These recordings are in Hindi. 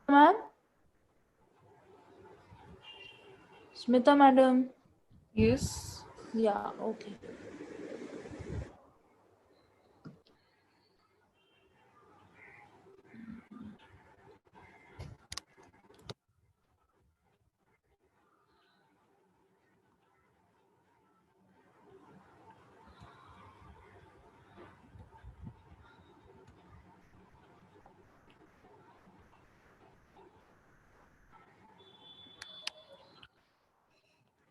Ma'am, Smita madam. Yes. या ओके।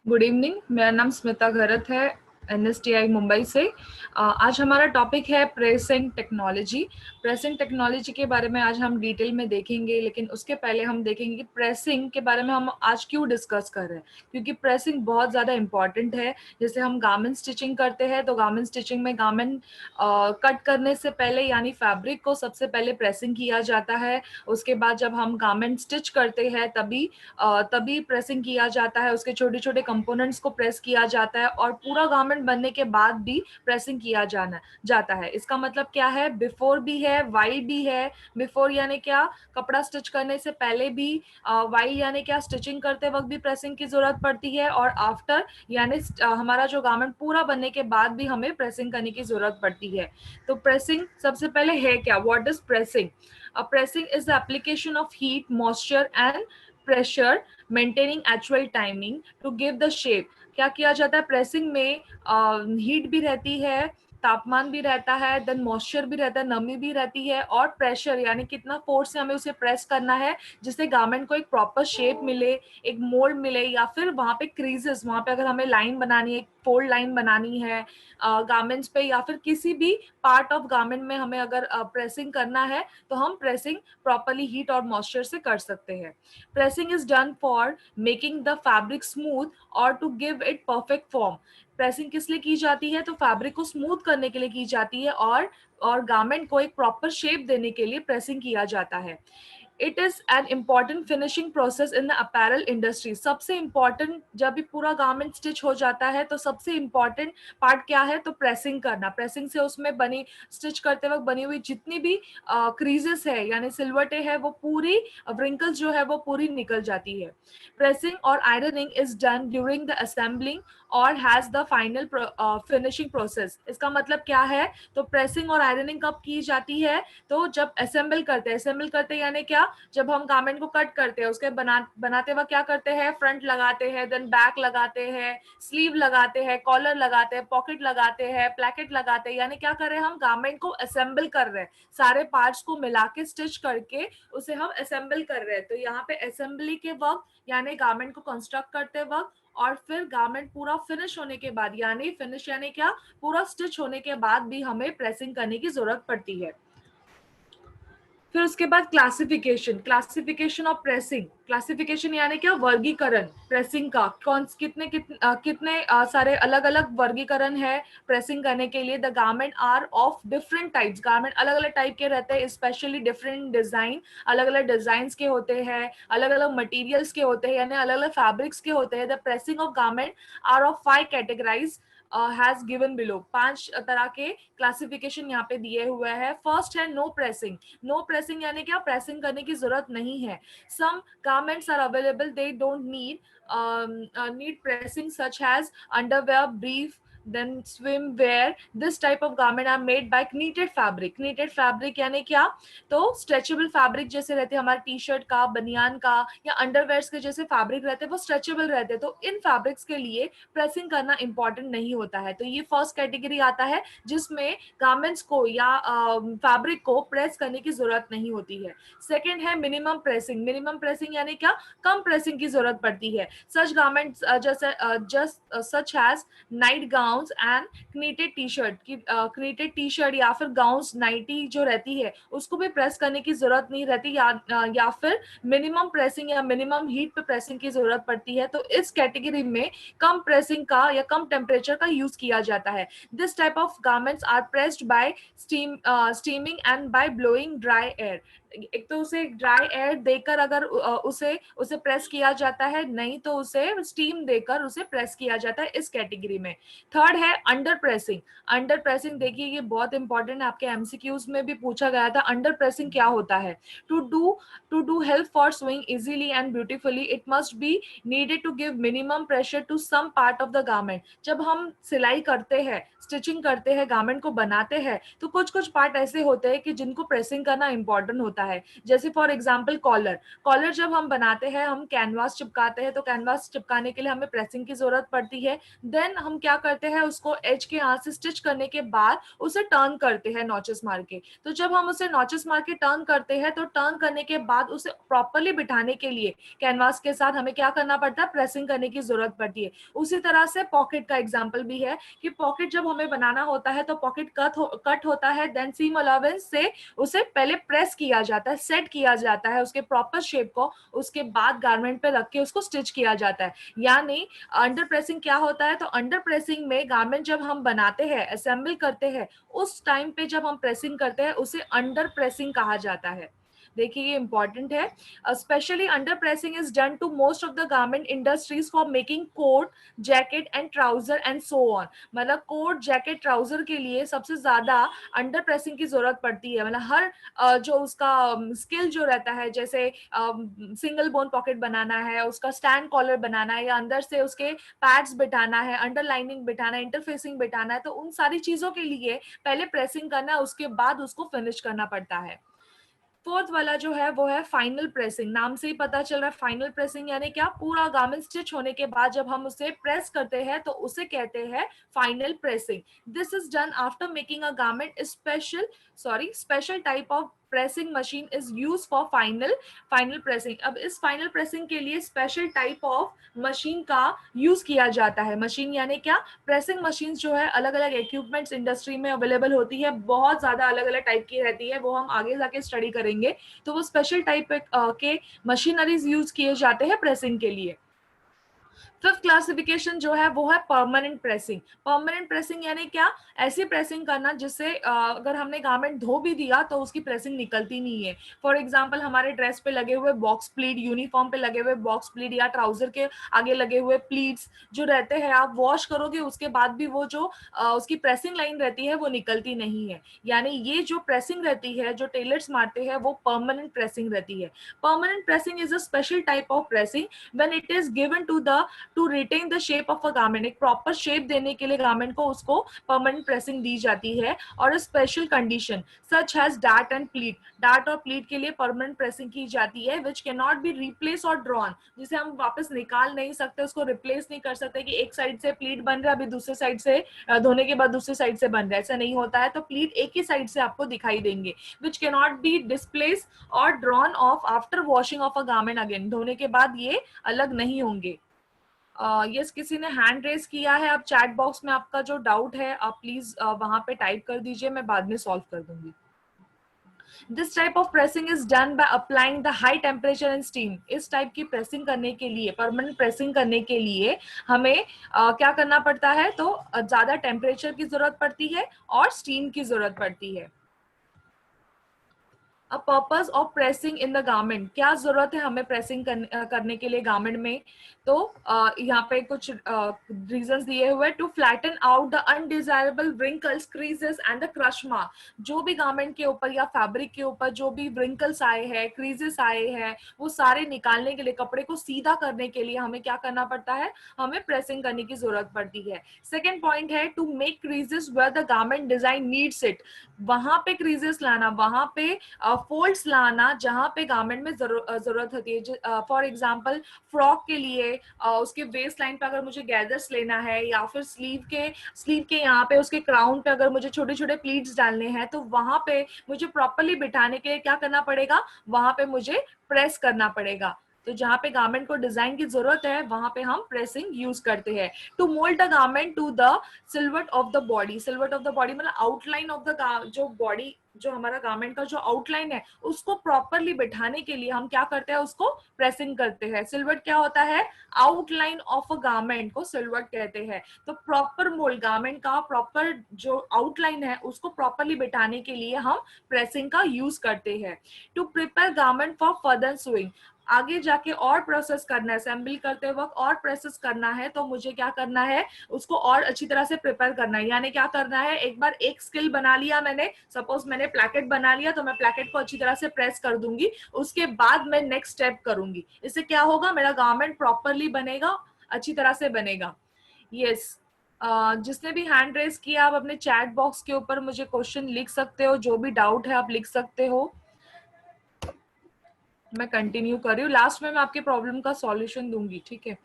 गुड इवनिंग, मेरा नाम स्मिता घरत है, NSTI मुंबई से। आज हमारा टॉपिक है प्रेसिंग टेक्नोलॉजी। प्रेसिंग टेक्नोलॉजी के बारे में आज हम डिटेल में देखेंगे, लेकिन उसके पहले हम देखेंगे कि प्रेसिंग के बारे में हम आज क्यों डिस्कस कर रहे हैं, क्योंकि प्रेसिंग बहुत ज़्यादा इंपॉर्टेंट है। जैसे हम गारमेंट स्टिचिंग करते हैं, तो गारमेंट स्टिचिंग में गारमेंट कट करने से पहले यानी फैब्रिक को सबसे पहले प्रेसिंग किया जाता है। उसके बाद जब हम गारमेंट स्टिच करते हैं तभी प्रेसिंग किया जाता है, उसके छोटे छोटे कंपोनेंट्स को प्रेस किया जाता है, और पूरा गारमेंट बनने के बाद भी प्रेसिंग किया जाता है। इसका मतलब क्या है, बिफोर भी है, वाइल भी है। बिफोर यानी क्या, कपड़ा स्टिच करने से पहले भी, वाइल यानी क्या, स्टिचिंग करते वक्त भी प्रेसिंग की जरूरत पड़ती है, और आफ्टर यानी हमारा जो गारमेंट पूरा बनने के बाद भी हमें प्रेसिंग करने की जरूरत पड़ती है। तो प्रेसिंग सबसे पहले है क्या, what is pressing? Pressing is the application of heat, moisture and pressure maintaining actual timing to give the shape। क्या किया जाता है प्रेसिंग में? हीट भी रहती है, तापमान भी रहता है, देन मॉइस्चर भी रहता है, नमी भी रहती है, और प्रेशर यानी कितना फोर्स से हमें उसे प्रेस करना है जिससे गारमेंट को एक प्रॉपर शेप मिले, एक मोल्ड मिले, या फिर वहां पे क्रीजेस, वहां पे अगर हमें लाइन बनानी है, फोल्ड लाइन बनानी है गारमेंट्स पे, या फिर किसी भी पार्ट ऑफ गारमेंट में हमें अगर प्रेसिंग करना है, तो हम प्रेसिंग प्रॉपरली हीट और मॉइस्चर से कर सकते हैं। Pressing is done for making the fabric smooth और to give it perfect form. Pressing किस लिए की जाती है? तो फैब्रिक को स्मूथ करने के लिए की जाती है, और गारमेंट को एक प्रॉपर शेप देने के लिए प्रेसिंग किया जाता है। It is an important finishing process in the apparel industry. सबसे इम्पॉर्टेंट, जब भी पूरा गारमेंट स्टिच हो जाता है तो सबसे इम्पॉर्टेंट पार्ट क्या है? तो प्रेसिंग करना। प्रेसिंग से उसमें बनी, स्टिच करते वक्त बनी हुई जितनी भी क्रीजेस है यानी सिलवटें है, वो पूरी, व्रिंकल्स जो है वो पूरी निकल जाती है। प्रेसिंग और ironing is done during the assembling और has the final finishing process. इसका मतलब क्या है? तो प्रेसिंग और आयरनिंग कब की जाती है? तो जब असेंबल करते हैं। असेंबल करते हैं यानी क्या? जब हम गारमेंट को कट करते हैं, उसके बनाते वक्त क्या करते हैं? फ्रंट लगाते हैं, देन बैक लगाते हैं, स्लीव लगाते हैं, कॉलर लगाते हैं, पॉकेट लगाते हैं, प्लेकेट लगाते हैं। यानी क्या कर रहे हैं? हम गारमेंट को असेंबल कर रहे हैं, सारे पार्ट्स को मिला के स्टिच करके उसे हम असेंबल कर रहे हैं। तो यहाँ पे असेंबली के वक्त यानी गारमेंट को कंस्ट्रक्ट करते वक्त, और फिर गारमेंट पूरा फिनिश होने के बाद, यानी फिनिश यानी क्या, पूरा स्टिच होने के बाद भी हमें प्रेसिंग करने की जरूरत पड़ती है। फिर उसके बाद क्लासिफिकेशन ऑफ प्रेसिंग। क्लासिफिकेशन यानी क्या? वर्गीकरण प्रेसिंग का। कौन कितने सारे अलग अलग वर्गीकरण है प्रेसिंग करने के लिए। The garment are of different types. Garment अलग अलग टाइप के रहते हैं, स्पेशली डिफरेंट डिजाइन, अलग अलग डिजाइन के होते हैं, अलग अलग मटीरियल्स के होते हैं, यानी अलग अलग फैब्रिक्स के होते हैं। The pressing of garment are of 5 categorise has given below. 5 तरह के क्लासिफिकेशन यहाँ पे दिए हुए हैं। फर्स्ट है नो प्रेसिंग। नो प्रेसिंग यानी क्या? प्रेसिंग करने की जरूरत नहीं है। Some garments are available, they don't need pressing such as underwear, brief, then swimwear. This type of garment are made by knitted fabric. Knitted fabric यानी क्या? तो स्ट्रेचेबल फैब्रिक जैसे रहते हैं हमारे टी शर्ट का, बनियान का, या अंडरवेयर्स के जैसे फैब्रिक रहते हैं, वो स्ट्रेचेबल रहते हैं। तो इन फैब्रिक्स के लिए प्रेसिंग करना इंपॉर्टेंट नहीं होता है। तो ये फर्स्ट कैटेगरी आता है जिसमें गारमेंट्स को या फैब्रिक को प्रेस करने की जरूरत नहीं होती है। सेकेंड है मिनिमम प्रेसिंग। मिनिमम प्रेसिंग यानी क्या? कम प्रेसिंग की जरूरत पड़ती है। सच गारमेंट्स जैसे just such has night gowns and knitted T shirt की, क्नीटेड टी शर्ट या फिर गाउन्स, नाइटी जो रहती है उसको भी प्रेस करने की जरूरत नहीं रहती, या फिर मिनिमम प्रेसिंग या मिनिमम हीट पे प्रेसिंग की जरूरत पड़ती है। तो इस कैटेगरी में कम प्रेसिंग का या कम टेम्परेचर का यूज किया जाता है। This type of garments are pressed by steaming and by blowing dry air. एक तो उसे ड्राई एयर देकर अगर उसे उसे प्रेस किया जाता है, नहीं तो उसे स्टीम देकर उसे प्रेस किया जाता है, इस कैटेगरी में। थर्ड है अंडर प्रेसिंग। अंडर प्रेसिंग देखिए ये बहुत इंपॉर्टेंट है, आपके एमसीक्यूज में भी पूछा गया था। अंडर प्रेसिंग क्या होता है? To do help for swing easily and beautifully it must be needed to give minimum pressure to some part of the garment. जब हम सिलाई करते हैं, स्टिचिंग करते हैं, गारमेंट को बनाते हैं, तो कुछ कुछ पार्ट ऐसे होते हैं कि जिनको प्रेसिंग करना इंपॉर्टेंट होता है। जैसे फॉर एग्जांपल कॉलर। कॉलर जब हम बनाते हैं, हम कैनवास चिपकाते हैं, तो कैनवास चिपकाने के लिए हमें प्रेसिंग की जरूरत पड़ती है। देन हम क्या करते हैं, उसको एज के हाथ से स्टिच करने के बाद उसे टर्न करते हैं नॉचेस मार के। तो जब हम उसे नॉचेस मार के टर्न करते हैं, तो टर्न करने के बाद उसे प्रॉपरली बिठाने के लिए कैनवास के साथ हमें क्या करना पड़ता है, प्रेसिंग करने की जरूरत पड़ती है। उसी तरह से पॉकेट का एग्जांपल भी है कि पॉकेट जब हमें बनाना होता है तो पॉकेट कट होता है, देन सीम अलाउंस से उसे पहले प्रेस किया जाता है, सेट किया जाता है उसके प्रॉपर शेप को, उसके बाद गारमेंट पे रख के उसको स्टिच किया जाता है। यानी अंडर प्रेसिंग क्या होता है, तो अंडर प्रेसिंग में गारमेंट जब हम बनाते हैं, असेंबल करते हैं, उस टाइम पे जब हम प्रेसिंग करते हैं उसे अंडर प्रेसिंग कहा जाता है। देखिए ये इंपॉर्टेंट है। Specially under pressing is done to most of the garment industries for making coat, jacket and trouser and so on. मतलब कोट, जैकेट, ट्राउजर के लिए सबसे ज्यादा अंडर प्रेसिंग की जरूरत पड़ती है। मतलब हर जो उसका स्किल जो रहता है, जैसे सिंगल बोन पॉकेट बनाना है, उसका स्टैंड कॉलर बनाना है, या अंदर से उसके पैड्स बिठाना है, अंडरलाइनिंग बिठाना है, इंटरफेसिंग बिठाना है, तो उन सारी चीजों के लिए पहले प्रेसिंग करना है, उसके बाद उसको फिनिश करना पड़ता है। फोर्थ वाला जो है वो है फाइनल प्रेसिंग। नाम से ही पता चल रहा है फाइनल प्रेसिंग यानी क्या, पूरा गारमेंट स्टिच होने के बाद जब हम उसे प्रेस करते हैं तो उसे कहते हैं final pressing. This is done after making a garment. Special type of pressing machine is use for final pressing. अब इस फाइनल प्रेसिंग के लिए स्पेशल टाइप ऑफ मशीन का यूज किया जाता है। मशीन यानी क्या, प्रेसिंग मशीन जो है अलग अलग इक्विपमेंट्स इंडस्ट्री में अवेलेबल होती है, बहुत ज्यादा अलग अलग टाइप की रहती है, वो हम आगे जाके स्टडी करेंगे। तो वो स्पेशल टाइप के मशीनरीज यूज किए जाते हैं प्रेसिंग के लिए। फिफ्थ क्लासिफिकेशन जो है वो है परमानेंट प्रेसिंग। परमानेंट प्रेसिंग यानी क्या, ऐसी प्रेसिंग करना जिससे अगर हमने गारमेंट धो भी दिया तो उसकी प्रेसिंग निकलती नहीं है। फॉर एग्जांपल हमारे ड्रेस पे लगे हुए बॉक्स प्लीट, यूनिफॉर्म पे लगे हुए बॉक्स प्लीट, या ट्राउजर के आगे लगे हुए प्लीट्स जो रहते हैं, आप वॉश करोगे उसके बाद भी वो जो उसकी प्रेसिंग लाइन रहती है वो निकलती नहीं है। यानी ये जो प्रेसिंग रहती है, जो टेलर्स मारते हैं, वो परमानेंट प्रेसिंग रहती है। Permanent pressing is a special type of pressing when it is given to retain the shape of a garment. एक प्रॉपर शेप देने के लिए गारमेंट को उसको परमानेंट प्रेसिंग दी जाती है। और special condition such has dart and pleat. Dart और प्लीट के लिए परमानेंट प्रेसिंग की जाती है, विच कैन नॉट बी रिप्लेस और ड्रॉन, जिसे हम वापस निकाल नहीं सकते, उसको रिप्लेस नहीं कर सकते कि एक साइड से प्लीट बन रहा है, अभी दूसरे साइड से धोने के बाद दूसरी साइड से बन रहा है, ऐसा नहीं होता है। तो प्लीट एक ही साइड से आपको दिखाई देंगे, which can not be displace और drawn off after washing of a garment again. धोने के बाद ये अलग नहीं होंगे। यस, किसी ने हैंड रेज किया है। आप चैट बॉक्स में आपका जो डाउट है आप प्लीज वहां पे टाइप कर दीजिए, मैं बाद में सॉल्व कर दूंगी। This type of pressing is done by applying the high temperature and steam. इस टाइप की प्रेसिंग करने के लिए, परमानेंट प्रेसिंग करने के लिए हमें क्या करना पड़ता है, तो ज्यादा टेम्परेचर की जरूरत पड़ती है और स्टीम की जरूरत पड़ती है। A purpose of pressing in the garment, क्या जरूरत है हमें प्रेसिंग करने के लिए गारमेंट में, तो यहाँ पे कुछ रीजंस दिए हुए। To flatten out the undesirable wrinkles, creases and the crush mark. जो भी गारमेंट के ऊपर या फैब्रिक के ऊपर जो भी व्रिंकल्स आए हैं, क्रीजेस आए हैं, वो सारे निकालने के लिए, कपड़े को सीधा करने के लिए हमें क्या करना पड़ता है, हमें प्रेसिंग करने की जरूरत पड़ती है। सेकेंड पॉइंट है to make creases where the garment design needs it. वहां पे क्रीजेस लाना, वहां पे फोल्ड्स लाना जहां पे गारमेंट में जरूरत होती है। फॉर एग्जांपल फ्रॉक के लिए उसके वेस्ट लाइन पे अगर मुझे गैदर्स लेना है, या फिर स्लीव के यहाँ पे उसके क्राउन पे अगर मुझे छोटे छोटे प्लीट्स डालने हैं, तो वहां पे मुझे प्रॉपरली बिठाने के लिए क्या करना पड़ेगा, वहां पे मुझे प्रेस करना पड़ेगा। तो जहां पे गारमेंट को डिजाइन की जरूरत है वहां पे हम प्रेसिंग यूज करते हैं। To mould the garment to the silhouette of the body. Silhouette of the body मतलब आउटलाइन ऑफ द जो बॉडी जो हमारा गारमेंट का जो आउटलाइन है उसको प्रॉपरली बिठाने के लिए हम क्या करते हैं, उसको प्रेसिंग करते हैं। सिलवट क्या होता है, आउटलाइन ऑफ अ गारमेंट को सिलवट कहते हैं। तो प्रॉपर मोल्ड, गारमेंट का प्रॉपर जो आउटलाइन है उसको प्रॉपरली बिठाने के लिए हम प्रेसिंग का यूज करते हैं। To prepare garment for further sewing, आगे जाके और प्रोसेस करना है, असेंबल करते वक्त और प्रोसेस करना है, तो मुझे क्या करना है, उसको और अच्छी तरह से प्रिपेयर करना है। यानी क्या करना है, एक बार एक स्किल बना लिया मैंने, सपोज मैंने प्लैकेट बना लिया, तो मैं प्लैकेट को अच्छी तरह से प्रेस कर दूंगी, उसके बाद मैं नेक्स्ट स्टेप करूंगी। इससे क्या होगा, मेरा गारमेंट प्रॉपरली बनेगा, अच्छी तरह से बनेगा। यस, जिसने भी हैंड रेज किया, आप अपने चैट बॉक्स के ऊपर मुझे क्वेश्चन लिख सकते हो, जो भी डाउट है आप लिख सकते हो। मैं कंटिन्यू कर रही हूँ, लास्ट में मैं आपके प्रॉब्लम का सॉल्यूशन दूंगी, ठीक है।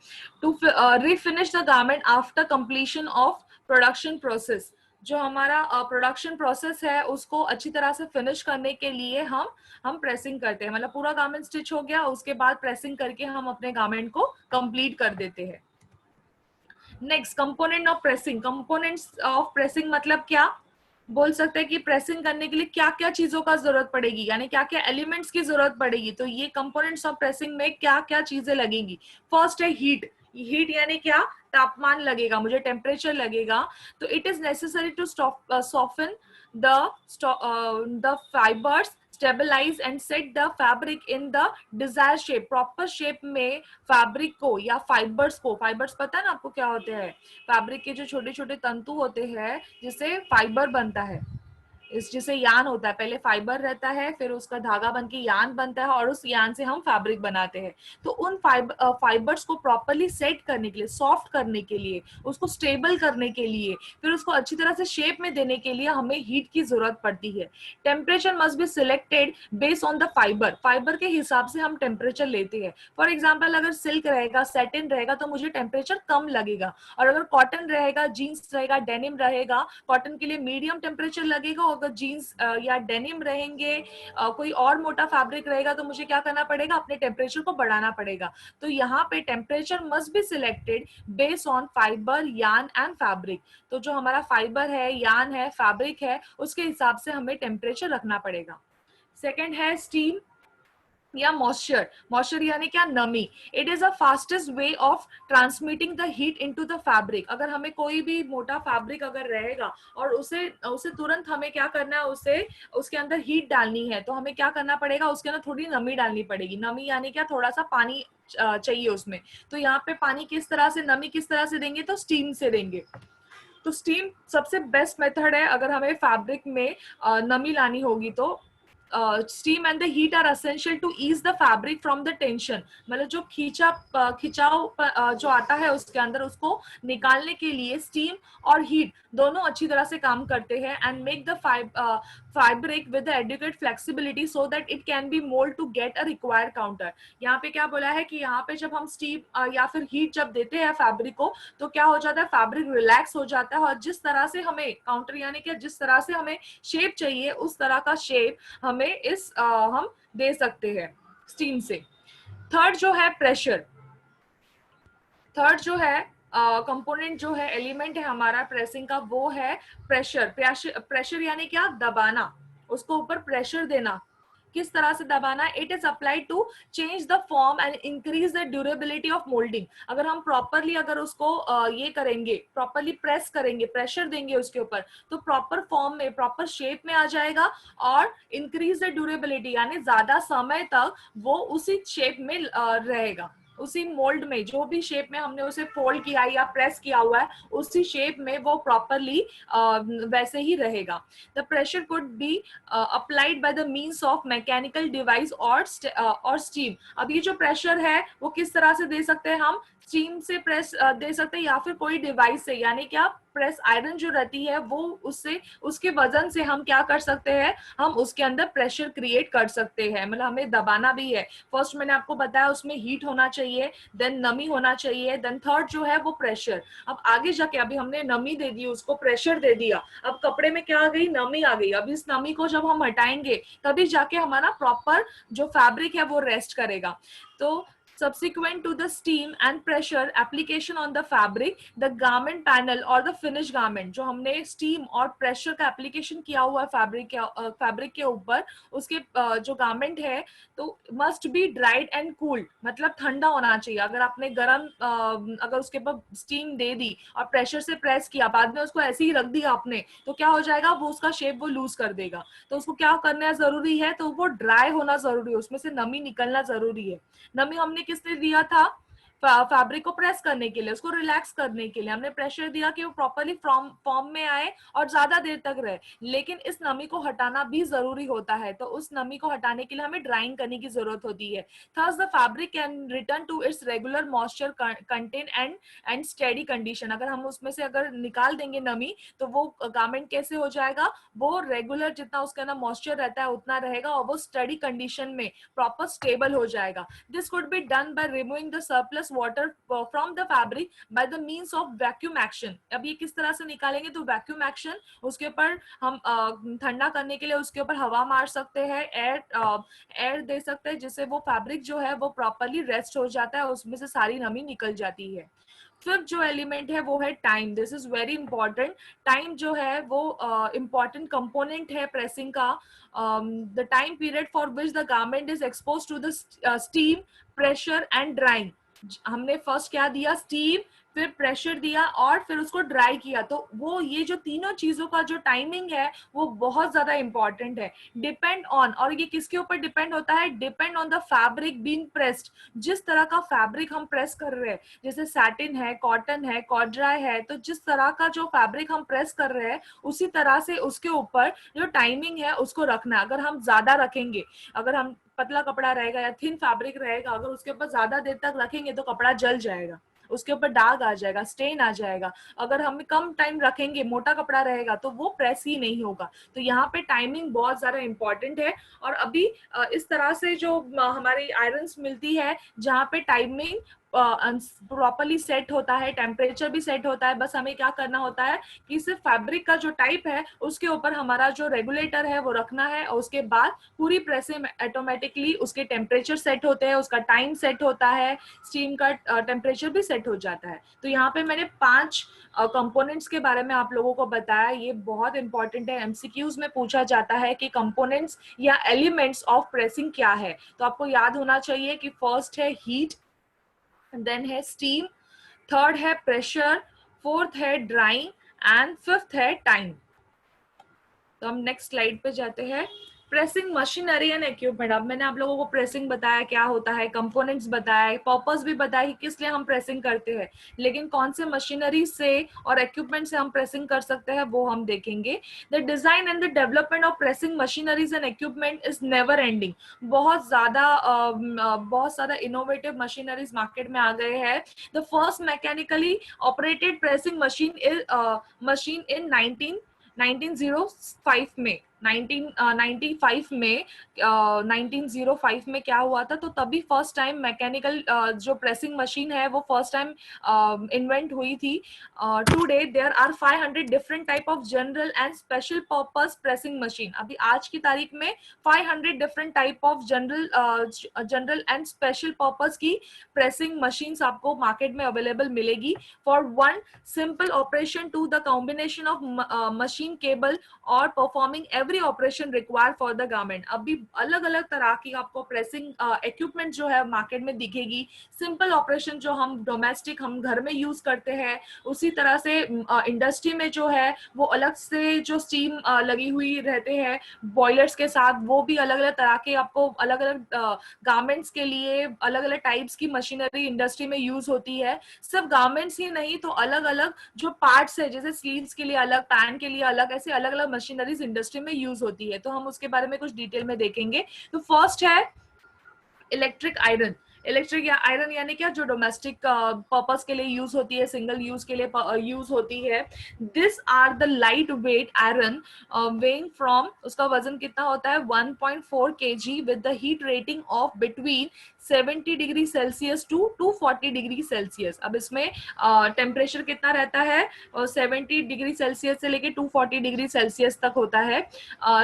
To refinish the garment after completion of production process, जो हमारा प्रोडक्शन प्रोसेस है उसको अच्छी तरह से फिनिश करने के लिए हम प्रेसिंग करते हैं। मतलब पूरा गारमेंट स्टिच हो गया, उसके बाद प्रेसिंग करके हम अपने गारमेंट को कंप्लीट कर देते हैं। Next, component of pressing. Components of pressing मतलब क्या, बोल सकते हैं कि प्रेसिंग करने के लिए क्या क्या चीजों का जरूरत पड़ेगी, यानी क्या क्या एलिमेंट्स की जरूरत पड़ेगी। तो ये कंपोनेंट्स ऑफ प्रेसिंग में क्या क्या चीजें लगेंगी। फर्स्ट है हीट। हीट यानी क्या, तापमान लगेगा, मुझे टेम्परेचर लगेगा। तो it is necessary to soften the fibres, stabilise and set the fabric in the desire shape, proper shape में फैब्रिक को या फाइबर्स को, फाइबर्स पता है ना आपको क्या होते हैं, फैब्रिक के जो छोटे छोटे तंतु होते हैं जिससे फाइबर बनता है, इस जिसे यान होता है, पहले फाइबर रहता है, फिर उसका धागा बन के यान बनता है, और उस यान से हम फैब्रिक बनाते हैं। तो उन फाइबर्स को प्रॉपरली सेट करने के लिए, सॉफ्ट करने के लिए, उसको स्टेबल करने के लिए, फिर उसको अच्छी तरह से शेप में देने के लिए हमें हीट की जरूरत पड़ती है। Temperature must be selected based on the fibre, fibre के हिसाब से हम टेम्परेचर लेते हैं। फॉर एग्जाम्पल, अगर सिल्क रहेगा, सैटिन रहेगा, तो मुझे टेम्परेचर कम लगेगा, और अगर कॉटन रहेगा, जीन्स रहेगा, डेनिम रहेगा, कॉटन के लिए मीडियम टेम्परेचर लगेगा, और अगर जीन्स या डेनिम रहेंगे, कोई और मोटा फैब्रिक रहेगा, तो मुझे क्या करना पड़ेगा, अपने टेम्परेचर को बढ़ाना पड़ेगा। तो यहाँ पे temperature must be selected based on fibre, यान एंड फैब्रिक। तो जो हमारा फाइबर है, यान है, फैब्रिक है, उसके हिसाब से हमें टेम्परेचर रखना पड़ेगा। सेकेंड है स्टीम या मॉइस्चर। मॉइस्चर यानी क्या, नमी। It is a fastest way of transmitting the heat into the fabric. अगर हमें कोई भी मोटा फैब्रिक अगर रहेगा और उसे उसे तुरंत हमें क्या करना है, उसे उसके अंदर हीट डालनी है, तो हमें क्या करना पड़ेगा, उसके अंदर थोड़ी नमी डालनी पड़ेगी। नमी यानी क्या, थोड़ा सा पानी चाहिए उसमें। तो यहाँ पे पानी किस तरह से, नमी किस तरह से देंगे, तो स्टीम से देंगे। तो स्टीम सबसे बेस्ट मेथड है अगर हमें फैब्रिक में नमी लानी होगी तो। Steam and the heat are essential to ease the fabric from the tension, मतलब जो खिंचाव जो आता है उसके अंदर, उसको निकालने के लिए स्टीम और हीट दोनों अच्छी तरह से काम करते हैं। And make the fabric with adequate flexibility so that it can be mould to get a required counter. यहाँ पे क्या बोला है कि यहाँ पे जब हम स्टीम या फिर हीट जब देते हैं फैब्रिक को, तो क्या हो जाता है, फैब्रिक रिलैक्स हो जाता है, और जिस तरह से हमें काउंटर यानी कि जिस तरह से हमें शेप चाहिए उस तरह का शेप हमें हम दे सकते हैं स्टीम से। थर्ड जो है प्रेशर। थर्ड जो है कंपोनेंट जो है, एलिमेंट है हमारा प्रेसिंग का, वो है प्रेशर। प्रेशर यानी क्या, दबाना, उसको ऊपर प्रेशर देना। किस तरह से दबाना, it is applied to change the form and increase the durability of moulding. अगर हम प्रॉपरली अगर उसको ये करेंगे, प्रॉपरली प्रेस करेंगे, प्रेशर देंगे उसके ऊपर, तो प्रॉपर फॉर्म में, प्रॉपर शेप में आ जाएगा, और इंक्रीज द ड्यूरेबिलिटी यानी ज्यादा समय तक वो उसी शेप में रहेगा, उसी मोल्ड में, जो भी शेप में हमने उसे फोल्ड किया या प्रेस किया हुआ है उसी शेप में वो प्रॉपरली वैसे ही रहेगा। The pressure could be applied by the means of mechanical device और स्टीम। अब ये जो प्रेशर है वो किस तरह से दे सकते हैं हम, स्टीम से प्रेस दे सकते हैं, या फिर कोई डिवाइस से, यानी क्या, प्रेस आयरन जो रहती है वो उससे, उसके वजन से हम क्या कर सकते हैं, हम उसके अंदर प्रेशर क्रिएट कर सकते हैं। मतलब हमें दबाना भी है। फर्स्ट मैंने आपको बताया उसमें हीट होना चाहिए, देन नमी होना चाहिए, देन थर्ड जो है वो प्रेशर। अब आगे जाके, अभी हमने नमी दे दी, उसको प्रेशर दे दिया, अब कपड़े में क्या आ गई, नमी आ गई। अब इस नमी को जब हम हटाएंगे तभी जाके हमारा प्रॉपर जो फैब्रिक है वो रेस्ट करेगा। तो subsequent to the steam and pressure application on the fabric, the garment panel or the finished garment, जो हमने steam और pressure का application किया हुआ है fabric के ऊपर, उसके जो garment है तो must be dried and cooled, मतलब ठंडा होना चाहिए. अगर आपने गर्म अगर उसके ऊपर steam दे दी और pressure से press किया, बाद में उसको ऐसे ही रख दिया आपने, तो क्या हो जाएगा, वो उसका shape वो lose कर देगा. तो उसको क्या करना जरूरी है, तो वो ड्राई होना जरूरी है, उसमें से नमी निकलना जरूरी है. नमी हमने किसने दिया था, फैब्रिक को प्रेस करने के लिए, उसको रिलैक्स करने के लिए हमने प्रेशर दिया कि वो प्रॉपर्ली फॉर्म में आए और ज्यादा देर तक रहे. लेकिन इस नमी को हटाना भी जरूरी होता है, तो उस नमी को हटाने के लिए हमें ड्राइंग करने की जरूरत होती है. Thus the fabric can return to its regular moisture content and steady condition. अगर हम उसमें से अगर निकाल देंगे नमी, तो वो गारमेंट कैसे हो जाएगा, वो रेगुलर जितना उसके अंदर मॉइस्चर रहता है उतना रहेगा और वो स्टडी कंडीशन में प्रॉपर स्टेबल हो जाएगा. This could be done by removing the surplus water from the fabric by the means of vacuum action. अब ये किस तरह से निकालेंगे, तो वैक्यूम एक्शन, उसके ऊपर हम ठंडा करने के लिए उसके ऊपर हवा मार सकते हैं, एयर दे सकते हैं, जिससे वो फैब्रिक जो है वो प्रॉपर्ली रेस्ट हो जाता है, उसमें से सारी नमी निकल जाती है. फिफ्थ जो एलिमेंट है वो है time. This is very important. Time जो है वो इंपॉर्टेंट कंपोनेंट है प्रेसिंग का. The time period for which the garment is expose to the steam, pressure and drying. हमने फर्स्ट क्या दिया, स्टीम, फिर प्रेशर दिया और फिर उसको ड्राई किया. तो वो ये जो तीनों चीजों का जो टाइमिंग है वो बहुत ज्यादा इंपॉर्टेंट है. डिपेंड ऑन, और ये किसके ऊपर डिपेंड होता है, depend on the fabric being pressed. जिस तरह का फैब्रिक हम प्रेस कर रहे हैं, जैसे सैटिन है, कॉटन है, कॉर्ड्राई है, तो जिस तरह का जो फैब्रिक हम प्रेस कर रहे हैं उसी तरह से उसके ऊपर जो टाइमिंग है उसको रखना है. अगर हम ज्यादा रखेंगे, अगर हम पतला कपड़ा रहेगा या थिन फैब्रिक रहेगा, अगर उसके ऊपर ज्यादा देर तक रखेंगे तो कपड़ा जल जाएगा, उसके ऊपर दाग आ जाएगा, स्टेन आ जाएगा. अगर हम कम टाइम रखेंगे, मोटा कपड़ा रहेगा, तो वो प्रेस ही नहीं होगा. तो यहाँ पे टाइमिंग बहुत ज्यादा इंपॉर्टेंट है. और अभी इस तरह से जो हमारी आयरन्स मिलती है जहाँ पे टाइमिंग प्रॉपरली सेट होता है, टेम्परेचर भी सेट होता है, बस हमें क्या करना होता है कि सिर्फ फैब्रिक का जो टाइप है उसके ऊपर हमारा जो रेगुलेटर है वो रखना है, और उसके बाद पूरी प्रेसें ऑटोमेटिकली उसके टेम्परेचर सेट होते हैं, उसका टाइम सेट होता है, स्टीम का टेम्परेचर भी सेट हो जाता है. तो यहाँ पे मैंने 5 कंपोनेंट्स के बारे में आप लोगों को बताया. ये बहुत इंपॉर्टेंट है, एमसीक्यूज में पूछा जाता है कि कंपोनेंट्स या एलिमेंट्स ऑफ प्रेसिंग क्या है. तो आपको याद होना चाहिए कि फर्स्ट है हीट, देन है स्टीम, थर्ड है प्रेशर, फोर्थ है ड्राइंग एंड फिफ्थ है टाइम. तो हम नेक्स्ट स्लाइड पे जाते हैं. Pressing machinery and equipment. अब मैंने आप लोगों को प्रेसिंग बताया क्या होता है, कंपोनेंट्स बताया, पर्पस भी बताया कि किस लिए हम प्रेसिंग करते हैं, लेकिन कौन से मशीनरी से और इक्विपमेंट से हम प्रेसिंग कर सकते हैं वो हम देखेंगे. The design and the development of pressing machineries and equipment is never ending. बहुत ज्यादा इनोवेटिव मशीनरीज मार्केट में आ गए हैं. The first mechanically operated pressing machine in 1905 में 1995 में 1905 में क्या हुआ था, तो तभी फर्स्ट टाइम मैकेनिकल जो प्रेसिंग मशीन है वो फर्स्ट टाइम इन्वेंट हुई थी. Today there are 500 different type of general and special purpose pressing machine. अभी आज की तारीख में 500 different type of general and special purpose की प्रेसिंग मशीन्स आपको मार्केट में अवेलेबल मिलेगी for one simple operation to the combination of machine capable और performing every operation required for the garment. अभी अलग अलग तरह की आपको प्रेसिंग इक्विपमेंट जो है मार्केट में दिखेगी. सिंपल ऑपरेशन जो हम डोमेस्टिक हम घर में यूज करते हैं, उसी तरह से इंडस्ट्री में जो है वो अलग से जो स्टीम लगी हुई रहते हैं बॉयलर्स के साथ, वो भी अलग अलग तरह के आपको अलग अलग गारमेंट्स के लिए अलग अलग टाइप्स की मशीनरी इंडस्ट्री में यूज होती है. सिर्फ गारमेंट्स ही नहीं, तो अलग अलग जो पार्ट्स है, जैसे स्लीव्स के लिए अलग, पैंट के लिए अलग, ऐसे अलग अलग मशीनरीज इंडस्ट्री में यूज होती है. तो हम उसके बारे में कुछ डिटेल में देखेंगे. तो फर्स्ट है इलेक्ट्रिक आयरन. इलेक्ट्रिक या आयरन यानी क्या, जो डोमेस्टिक पर्पस के लिए यूज होती है, सिंगल यूज के लिए यूज होती है. This are the light weight iron weighing from, उसका वजन कितना होता है 1.4 kg with the heat rating of between 70 degree Celsius to 240 degree Celsius. अब इसमें टेम्परेचर कितना रहता है, 70 डिग्री सेल्सियस से लेके 240 डिग्री सेल्सियस तक होता है।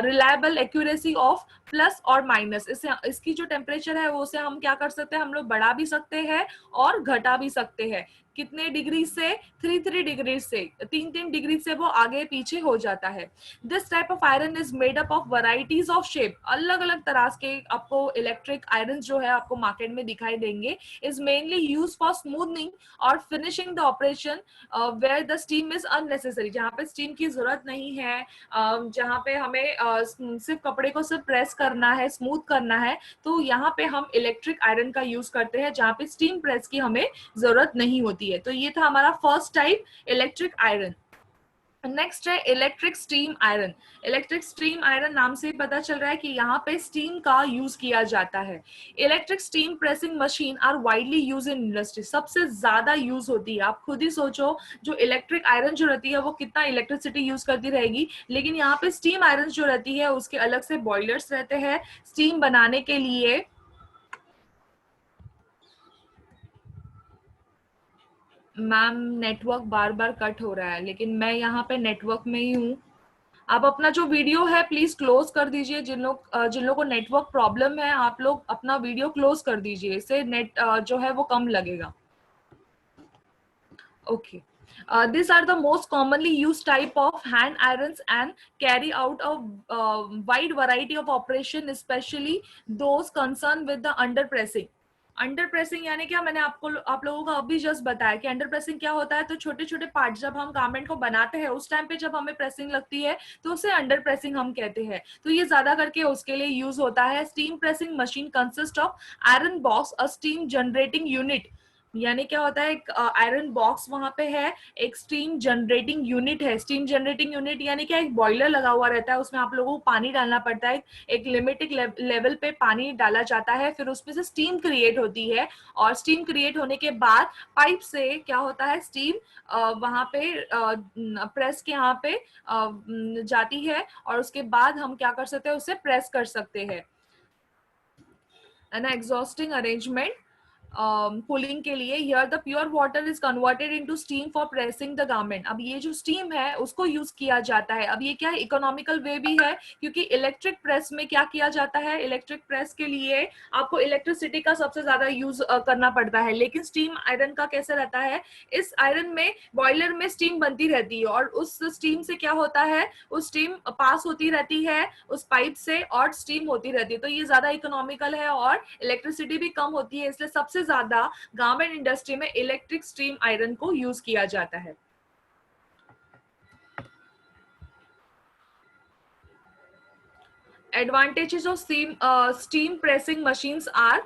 रिलायबल एक्यूरेसी ऑफ प्लस और माइनस, इससे इसकी जो टेम्परेचर है वो उसे हम क्या कर सकते हैं, हम लोग बढ़ा भी सकते हैं और घटा भी सकते हैं। कितने डिग्री से, 3 डिग्री से, 3 डिग्री से वो आगे पीछे हो जाता है। This type of iron is made up of varieties of shape, अलग अलग तरह के आपको इलेक्ट्रिक आयरन जो है आपको मार्केट में दिखाई देंगे। Is mainly use for smoothening और finishing the operation where the steam is unnecessary, जहाँ पे स्टीम की जरूरत नहीं है, जहाँ पे हमें सिर्फ कपड़े को सिर्फ प्रेस करना है, स्मूथ करना है, तो यहाँ पे हम इलेक्ट्रिक आयरन का यूज करते हैं जहाँ पे स्टीम प्रेस की हमें जरूरत नहीं होती है। तो ये था हमारा first type, electric iron. Next है electric steam iron. Electric steam iron नाम से पता चल रहा है कि यहाँ पे स्टीम का यूज किया जाता है। Electric steam pressing machine are widely use in industry, सबसे ज्यादा यूज होती है। आप खुद ही सोचो, जो इलेक्ट्रिक आयरन जो रहती है वो कितना इलेक्ट्रिसिटी यूज करती रहेगी, लेकिन यहाँ पे स्टीम आयरन जो रहती है उसके अलग से बॉयलर्स रहते हैं स्टीम बनाने के लिए। मैम नेटवर्क बार बार कट हो रहा है, लेकिन मैं यहाँ पे नेटवर्क में ही हूँ। आप अपना जो वीडियो है प्लीज क्लोज कर दीजिए। जिन लोग को नेटवर्क प्रॉब्लम है, आप लोग अपना वीडियो क्लोज कर दीजिए, इससे नेट जो है वो कम लगेगा। Okay, these are the most commonly used type of hand irons and carry out a wide variety of operation, especially those concerned with the under pressing। Under pressing यानी क्या, मैंने आप लोगों को अभी जस्ट बताया कि अंडर प्रेसिंग क्या होता है। तो छोटे छोटे पार्ट जब हम गारमेंट को बनाते हैं उस टाइम पे जब हमें प्रेसिंग लगती है तो उसे अंडर प्रेसिंग हम कहते हैं। तो ये ज्यादा करके उसके लिए यूज होता है। Steam pressing machine consist of iron box, a steam generating unit, यानी क्या होता है, एक आयरन बॉक्स वहां पे है, एक स्टीम जनरेटिंग यूनिट है। स्टीम जनरेटिंग यूनिट यानी क्या, एक बॉयलर लगा हुआ रहता है, उसमें आप लोगों को पानी डालना पड़ता है, एक लिमिटेड लेवल पे पानी डाला जाता है, फिर उसमें से स्टीम क्रिएट होती है, और स्टीम क्रिएट होने के बाद पाइप से क्या होता है, स्टीम वहां पे प्रेस के यहाँ पे जाती है, और उसके बाद हम क्या कर सकते हैं, उसे प्रेस कर सकते हैं। एन एग्जॉस्टिंग अरेंजमेंट कूलिंग के लिए। Here the pure water is converted into steam for pressing the garment. अब ये जो स्टीम है उसको यूज किया जाता है। अब ये क्या है, इकोनॉमिकल वे भी है, क्योंकि इलेक्ट्रिक प्रेस में क्या किया जाता है, इलेक्ट्रिक प्रेस के लिए आपको इलेक्ट्रिसिटी का सबसे ज्यादा यूज करना पड़ता है। लेकिन स्टीम आयरन का कैसे रहता है, इस आयरन में बॉयलर में स्टीम बनती रहती है, और उस स्टीम से क्या होता है, उस स्टीम पास होती रहती है उस पाइप से, और स्टीम होती रहती है। तो ये ज्यादा इकोनॉमिकल है और इलेक्ट्रिसिटी भी कम होती है, इसलिए सबसे ज्यादा गारमेंट इंडस्ट्री में इलेक्ट्रिक स्टीम आयरन को यूज किया जाता है। Advantages of steam pressing machines are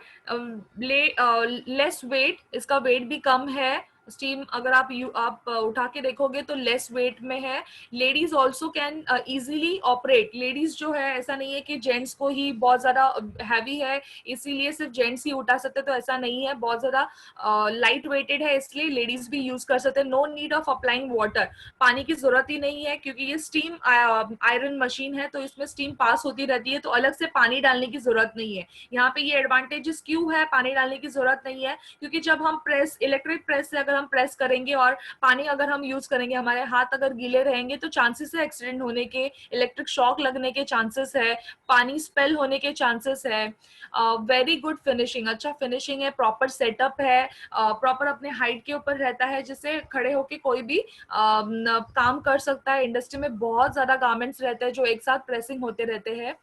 less weight, इसका वेट भी कम है। स्टीम अगर आप उठा के देखोगे तो लेस वेट में है। Ladies also can easily operate. Ladies जो है, ऐसा नहीं है कि जेंट्स को ही बहुत ज्यादा हैवी है इसीलिए सिर्फ जेंट्स ही उठा सकते, तो ऐसा नहीं है, बहुत ज्यादा लाइट वेटेड है इसलिए लेडीज भी यूज कर सकते हैं। No need of applying water, पानी की जरूरत ही नहीं है, क्योंकि ये स्टीम आयरन मशीन है तो इसमें स्टीम पास होती रहती है, तो अलग से पानी डालने की जरूरत नहीं है। यहाँ पे ये एडवांटेजेस क्यों है, पानी डालने की जरूरत नहीं है, क्योंकि जब हम प्रेस, इलेक्ट्रिक प्रेस से अगर हम प्रेस करेंगे और पानी अगर हम यूज करेंगे, हमारे हाथ अगर गीले रहेंगे तो चांसेस है एक्सीडेंट होने के, इलेक्ट्रिक शॉक लगने के चांसेस है, पानी स्पेल होने के चांसेस है। वेरी गुड फिनिशिंग, अच्छा फिनिशिंग है, प्रॉपर सेटअप है, प्रॉपर अपने हाइट के ऊपर रहता है, जिससे खड़े होके कोई भी काम कर सकता है। इंडस्ट्री में बहुत ज्यादा गारमेंट्स रहते हैं जो एक साथ प्रेसिंग होते रहते हैं।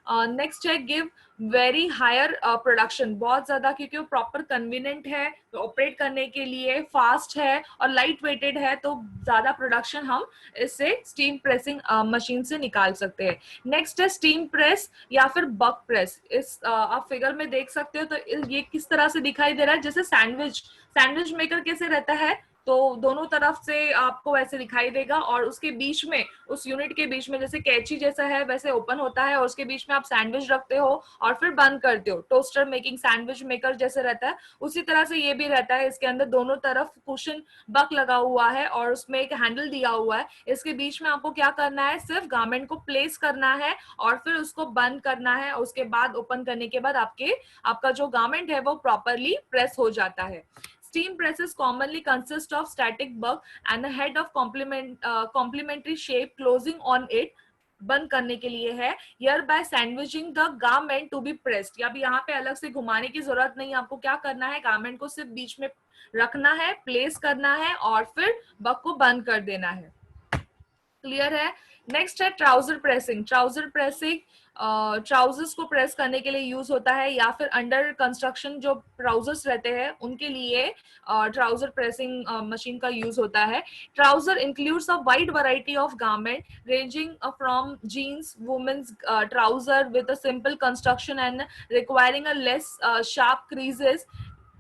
नेक्स्ट है गिव वेरी हायर प्रोडक्शन, बहुत ज्यादा, क्योंकि वो प्रॉपर कन्वीनियंट है ऑपरेट करने के लिए, फास्ट है और लाइट वेटेड है, तो ज्यादा प्रोडक्शन हम इससे स्टीम प्रेसिंग मशीन से निकाल सकते हैं। नेक्स्ट है स्टीम प्रेस या फिर बक प्रेस। इस आप फिगर में देख सकते हो, तो ये किस तरह से दिखाई दे रहा है, जैसे सैंडविच मेकर कैसे रहता है, तो दोनों तरफ से आपको वैसे दिखाई देगा, और उसके बीच में, उस यूनिट के बीच में जैसे कैची जैसा है वैसे ओपन होता है, और उसके बीच में आप सैंडविच रखते हो और फिर बंद करते हो, टोस्टर मेकिंग सैंडविच मेकर जैसे रहता है उसी तरह से ये भी रहता है। इसके अंदर दोनों तरफ कुशन बक लगा हुआ है और उसमें एक हैंडल दिया हुआ है। इसके बीच में आपको क्या करना है, सिर्फ गारमेंट को प्लेस करना है और फिर उसको बंद करना है। उसके बाद ओपन करने के बाद आपका जो गारमेंट है वो प्रॉपरली प्रेस हो जाता है। Steam presses commonly consist of static bulk and a head of complementary shape closing on it, बंद करने के लिए है। यर by sandwiching the garment to be pressed, या भी यहाँ पे अलग से घुमाने की जरूरत नहीं, आपको क्या करना है, गारमेंट को सिर्फ बीच में रखना है, प्लेस करना है और फिर बक को बंद कर देना है। क्लियर है। नेक्स्ट है trouser pressing. Trouser pressing trousers को प्रेस करने के लिए यूज होता है, या फिर अंडर कंस्ट्रक्शन जो ट्राउजर्स रहते हैं उनके लिए ट्राउजर प्रेसिंग मशीन का यूज होता है। Trouser includes a wide variety of garment ranging from jeans, women's trouser with a simple construction and requiring a less sharp creases,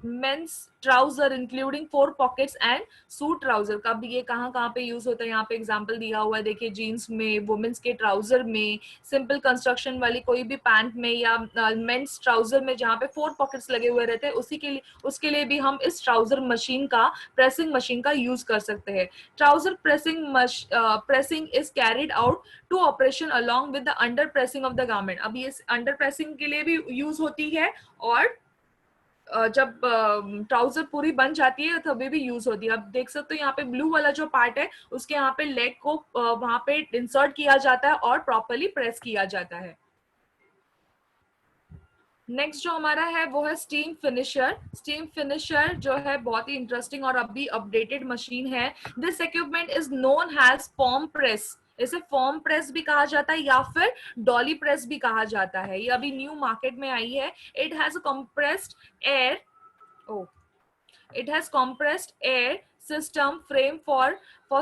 men's trouser including 4 pockets and suit trouser का भी ये कहाँ पे यूज होता है, यहाँ पे एग्जांपल दिया हुआ है, देखिए जीन्स में, वुमेन्स के ट्राउजर में, सिंपल कंस्ट्रक्शन वाली कोई भी पैंट में, या मेंस ट्राउजर में जहाँ पे 4 पॉकेट्स लगे हुए रहते हैं उसके लिए भी हम इस ट्राउजर मशीन का, प्रेसिंग मशीन का यूज कर सकते हैं। Trouser pressing is carried out two operation along with the under pressing of the garment. अब ये अंडर प्रेसिंग के लिए भी यूज होती है, और जब ट्राउजर पूरी बन जाती है तभी भी यूज होती है। आप देख सकते हो यहाँ पे ब्लू वाला जो पार्ट है उसके यहाँ पे लेग को वहां पे इंसर्ट किया जाता है और प्रॉपरली प्रेस किया जाता है। नेक्स्ट जो हमारा है वो है स्टीम फिनिशर। स्टीम फिनिशर जो है बहुत ही इंटरेस्टिंग और अभी अपडेटेड मशीन है। This equipment is known has form press. इसे फॉर्म प्रेस भी कहा जाता है या फिर डॉली प्रेस भी कहा जाता है। ये अभी न्यू मार्केट में आई है। It has compressed air it has compressed air system frame for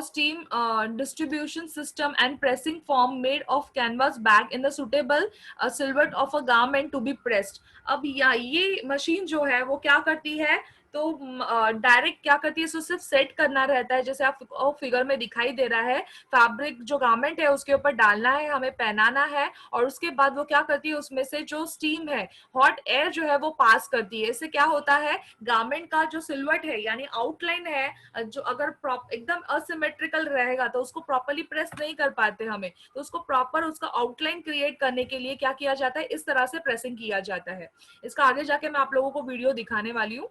steam distribution system and pressing form made of canvas bag in the suitable silhouette of a garment to be pressed। अब ये मशीन जो है वो क्या करती है, तो डायरेक्ट क्या करती है, इसको सिर्फ सेट करना रहता है, जैसे आप फिगर में दिखाई दे रहा है, फैब्रिक जो गारमेंट है उसके ऊपर डालना है, हमें पहनाना है, और उसके बाद वो क्या करती है, उसमें से जो स्टीम है, हॉट एयर जो है वो पास करती है। इससे क्या होता है, गारमेंट का जो सिलवट है यानी आउटलाइन है, जो अगर एकदम असिमेट्रिकल रहेगा तो उसको प्रॉपरली प्रेस नहीं कर पाते हमें, तो उसको प्रॉपर उसका आउटलाइन क्रिएट करने के लिए क्या किया जाता है, इस तरह से प्रेसिंग किया जाता है। इसका आगे जाके मैं आप लोगों को वीडियो दिखाने वाली हूँ।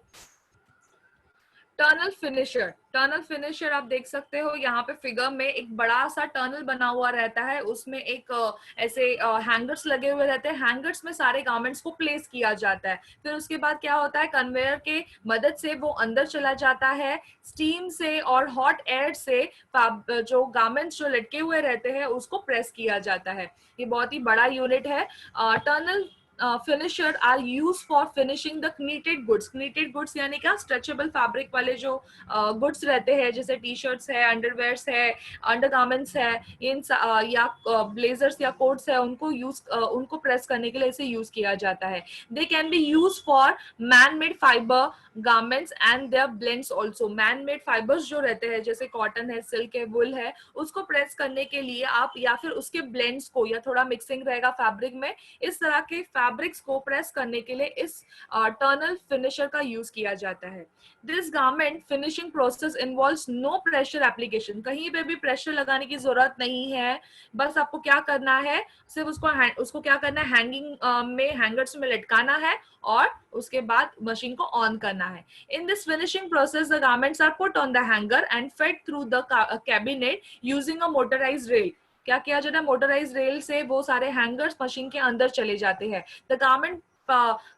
Tunnel finisher. टर्नल फिनिशर आप देख सकते हो यहाँ पे फिगर में, एक बड़ा सा टर्नल बना हुआ रहता है, उसमें एक ऐसे हैंगर्स लगे हुए रहते हैं, हैंगर्स में सारे गारमेंट्स को प्लेस किया जाता है। फिर उसके बाद क्या होता है, कन्वेयर के मदद से वो अंदर चला जाता है, स्टीम से और हॉट एयर से जो गारमेंट्स जो लटके हुए रहते हैं उसको प्रेस किया जाता है। ये बहुत ही बड़ा यूनिट है। Tunnel finisher are use for finishing the knitted goods. Knitted goods यानी क्या, स्ट्रेचेबल फैब्रिक वाले जो गुड्स रहते हैं, जैसे टी शर्ट्स है, अंडरवेयर्स है, अंडरगारमेंट्स है, या ब्लेजर्स या कोट्स है, उनको प्रेस करने के लिए इसे यूज किया जाता है। They can be use for man made fibre garments and their blends also. Man made fibres जो रहते हैं, जैसे कॉटन है, सिल्क है, वुल है, उसको प्रेस करने के लिए आप, या फिर उसके ब्लेंड्स को, या थोड़ा मिक्सिंग रहेगा फैब्रिक में, इस तरह के फैब्रिक्स को प्रेस करने के लिए इस टर्नल फिनिशर का यूज किया जाता है। This garment finishing process involves no pressure application. कहीं पे भी प्रेशर लगाने की जरूरत नहीं है, बस आपको क्या करना है, सिर्फ उसको क्या करना है, हैंगिंग में, हैंगर्स में लटकाना है और उसके बाद मशीन को ऑन करना है। In this finishing process the garments are put on the hanger and fed through the cabinet using a motorised rail. क्या किया जाता है, मोटराइज रेल से वो सारे हैंगर्स मशीन के अंदर चले जाते हैं। The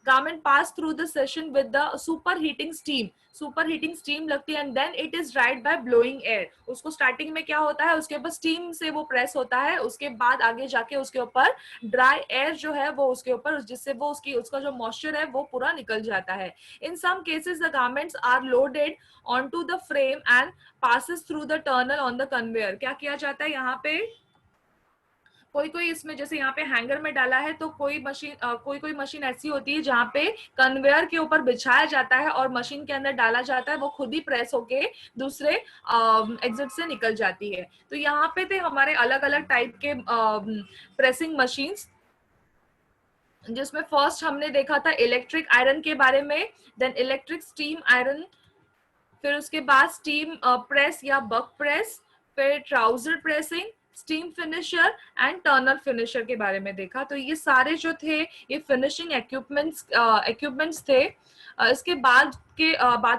garment pass through the session with the superheating steam। Superheating steam लगती है and then it is dried by blowing air. उसको स्टार्टिंग में क्या होता है, उसके ऊपर स्टीम से वो प्रेस होता है, उसके बाद आगे जाके उसके ऊपर ड्राई एयर जो है वो उसके ऊपर, जिससे वो उसका जो मॉइस्चर है वो पूरा निकल जाता है। In some cases the garments are loaded onto the frame and passes through the tunnel on the conveyor. क्या किया जाता है यहाँ पे, कोई कोई इसमें जैसे यहाँ पे हैंगर में डाला है, तो कोई मशीन कोई कोई मशीन ऐसी होती है जहाँ पे कन्वेयर के ऊपर बिछाया जाता है और मशीन के अंदर डाला जाता है, वो खुद ही प्रेस होके दूसरे एग्जिट से निकल जाती है। तो यहाँ पे थे हमारे अलग अलग टाइप के प्रेसिंग मशीन्स, जिसमें फर्स्ट हमने देखा था इलेक्ट्रिक आयरन के बारे में, देन इलेक्ट्रिक स्टीम आयरन, फिर उसके बाद स्टीम प्रेस या बक प्रेस, फिर trouser pressing, steam finisher and Turner finisher के बारे में देखा। तो ये सारे जो थे ये फिनिशिंग इक्विपमेंट्स थे। इसके बाद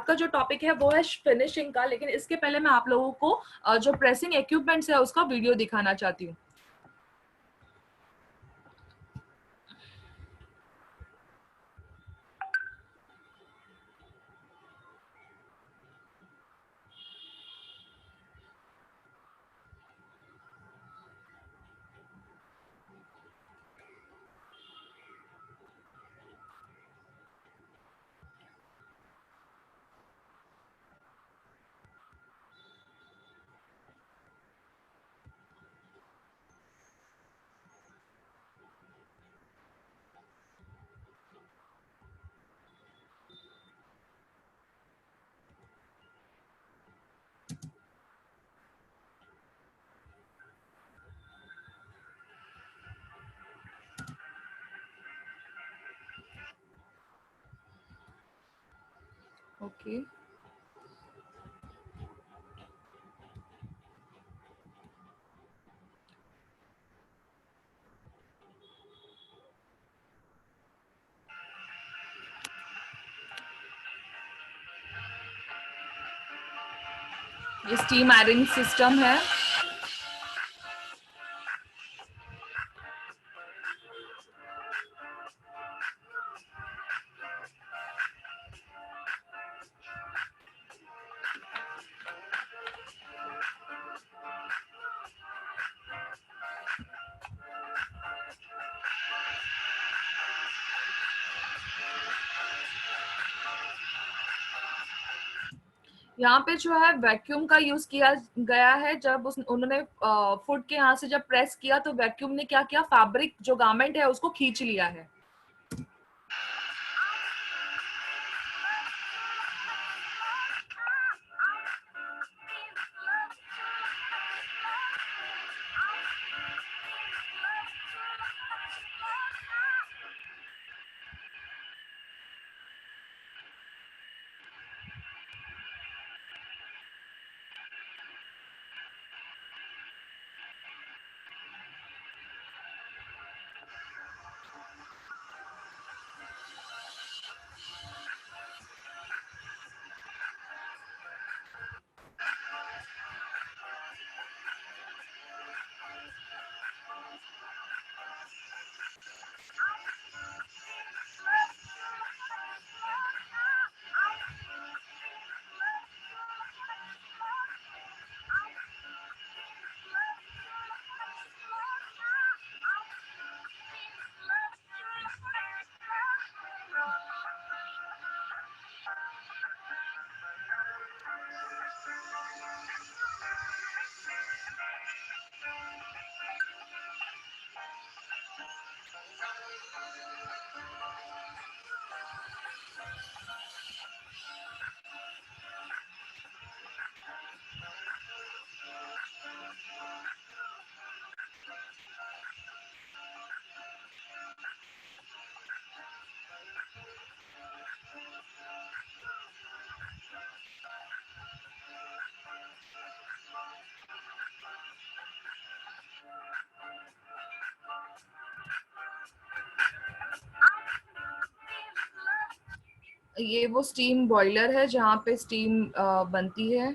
का जो टॉपिक है वो है फिनिशिंग का, लेकिन इसके पहले मैं आप लोगों को जो प्रेसिंग इक्विपमेंट्स है उसका वीडियो दिखाना चाहती हूँ। ओके, ये स्टीम आयरन सिस्टम है। यहाँ पे जो है वैक्यूम का यूज किया गया है। जब उन्होंने फुट के यहाँ से जब प्रेस किया तो वैक्यूम ने क्या किया, फैब्रिक जो गारमेंट है उसको खींच लिया है। ये वो स्टीम बॉयलर है जहाँ पे स्टीम बनती है।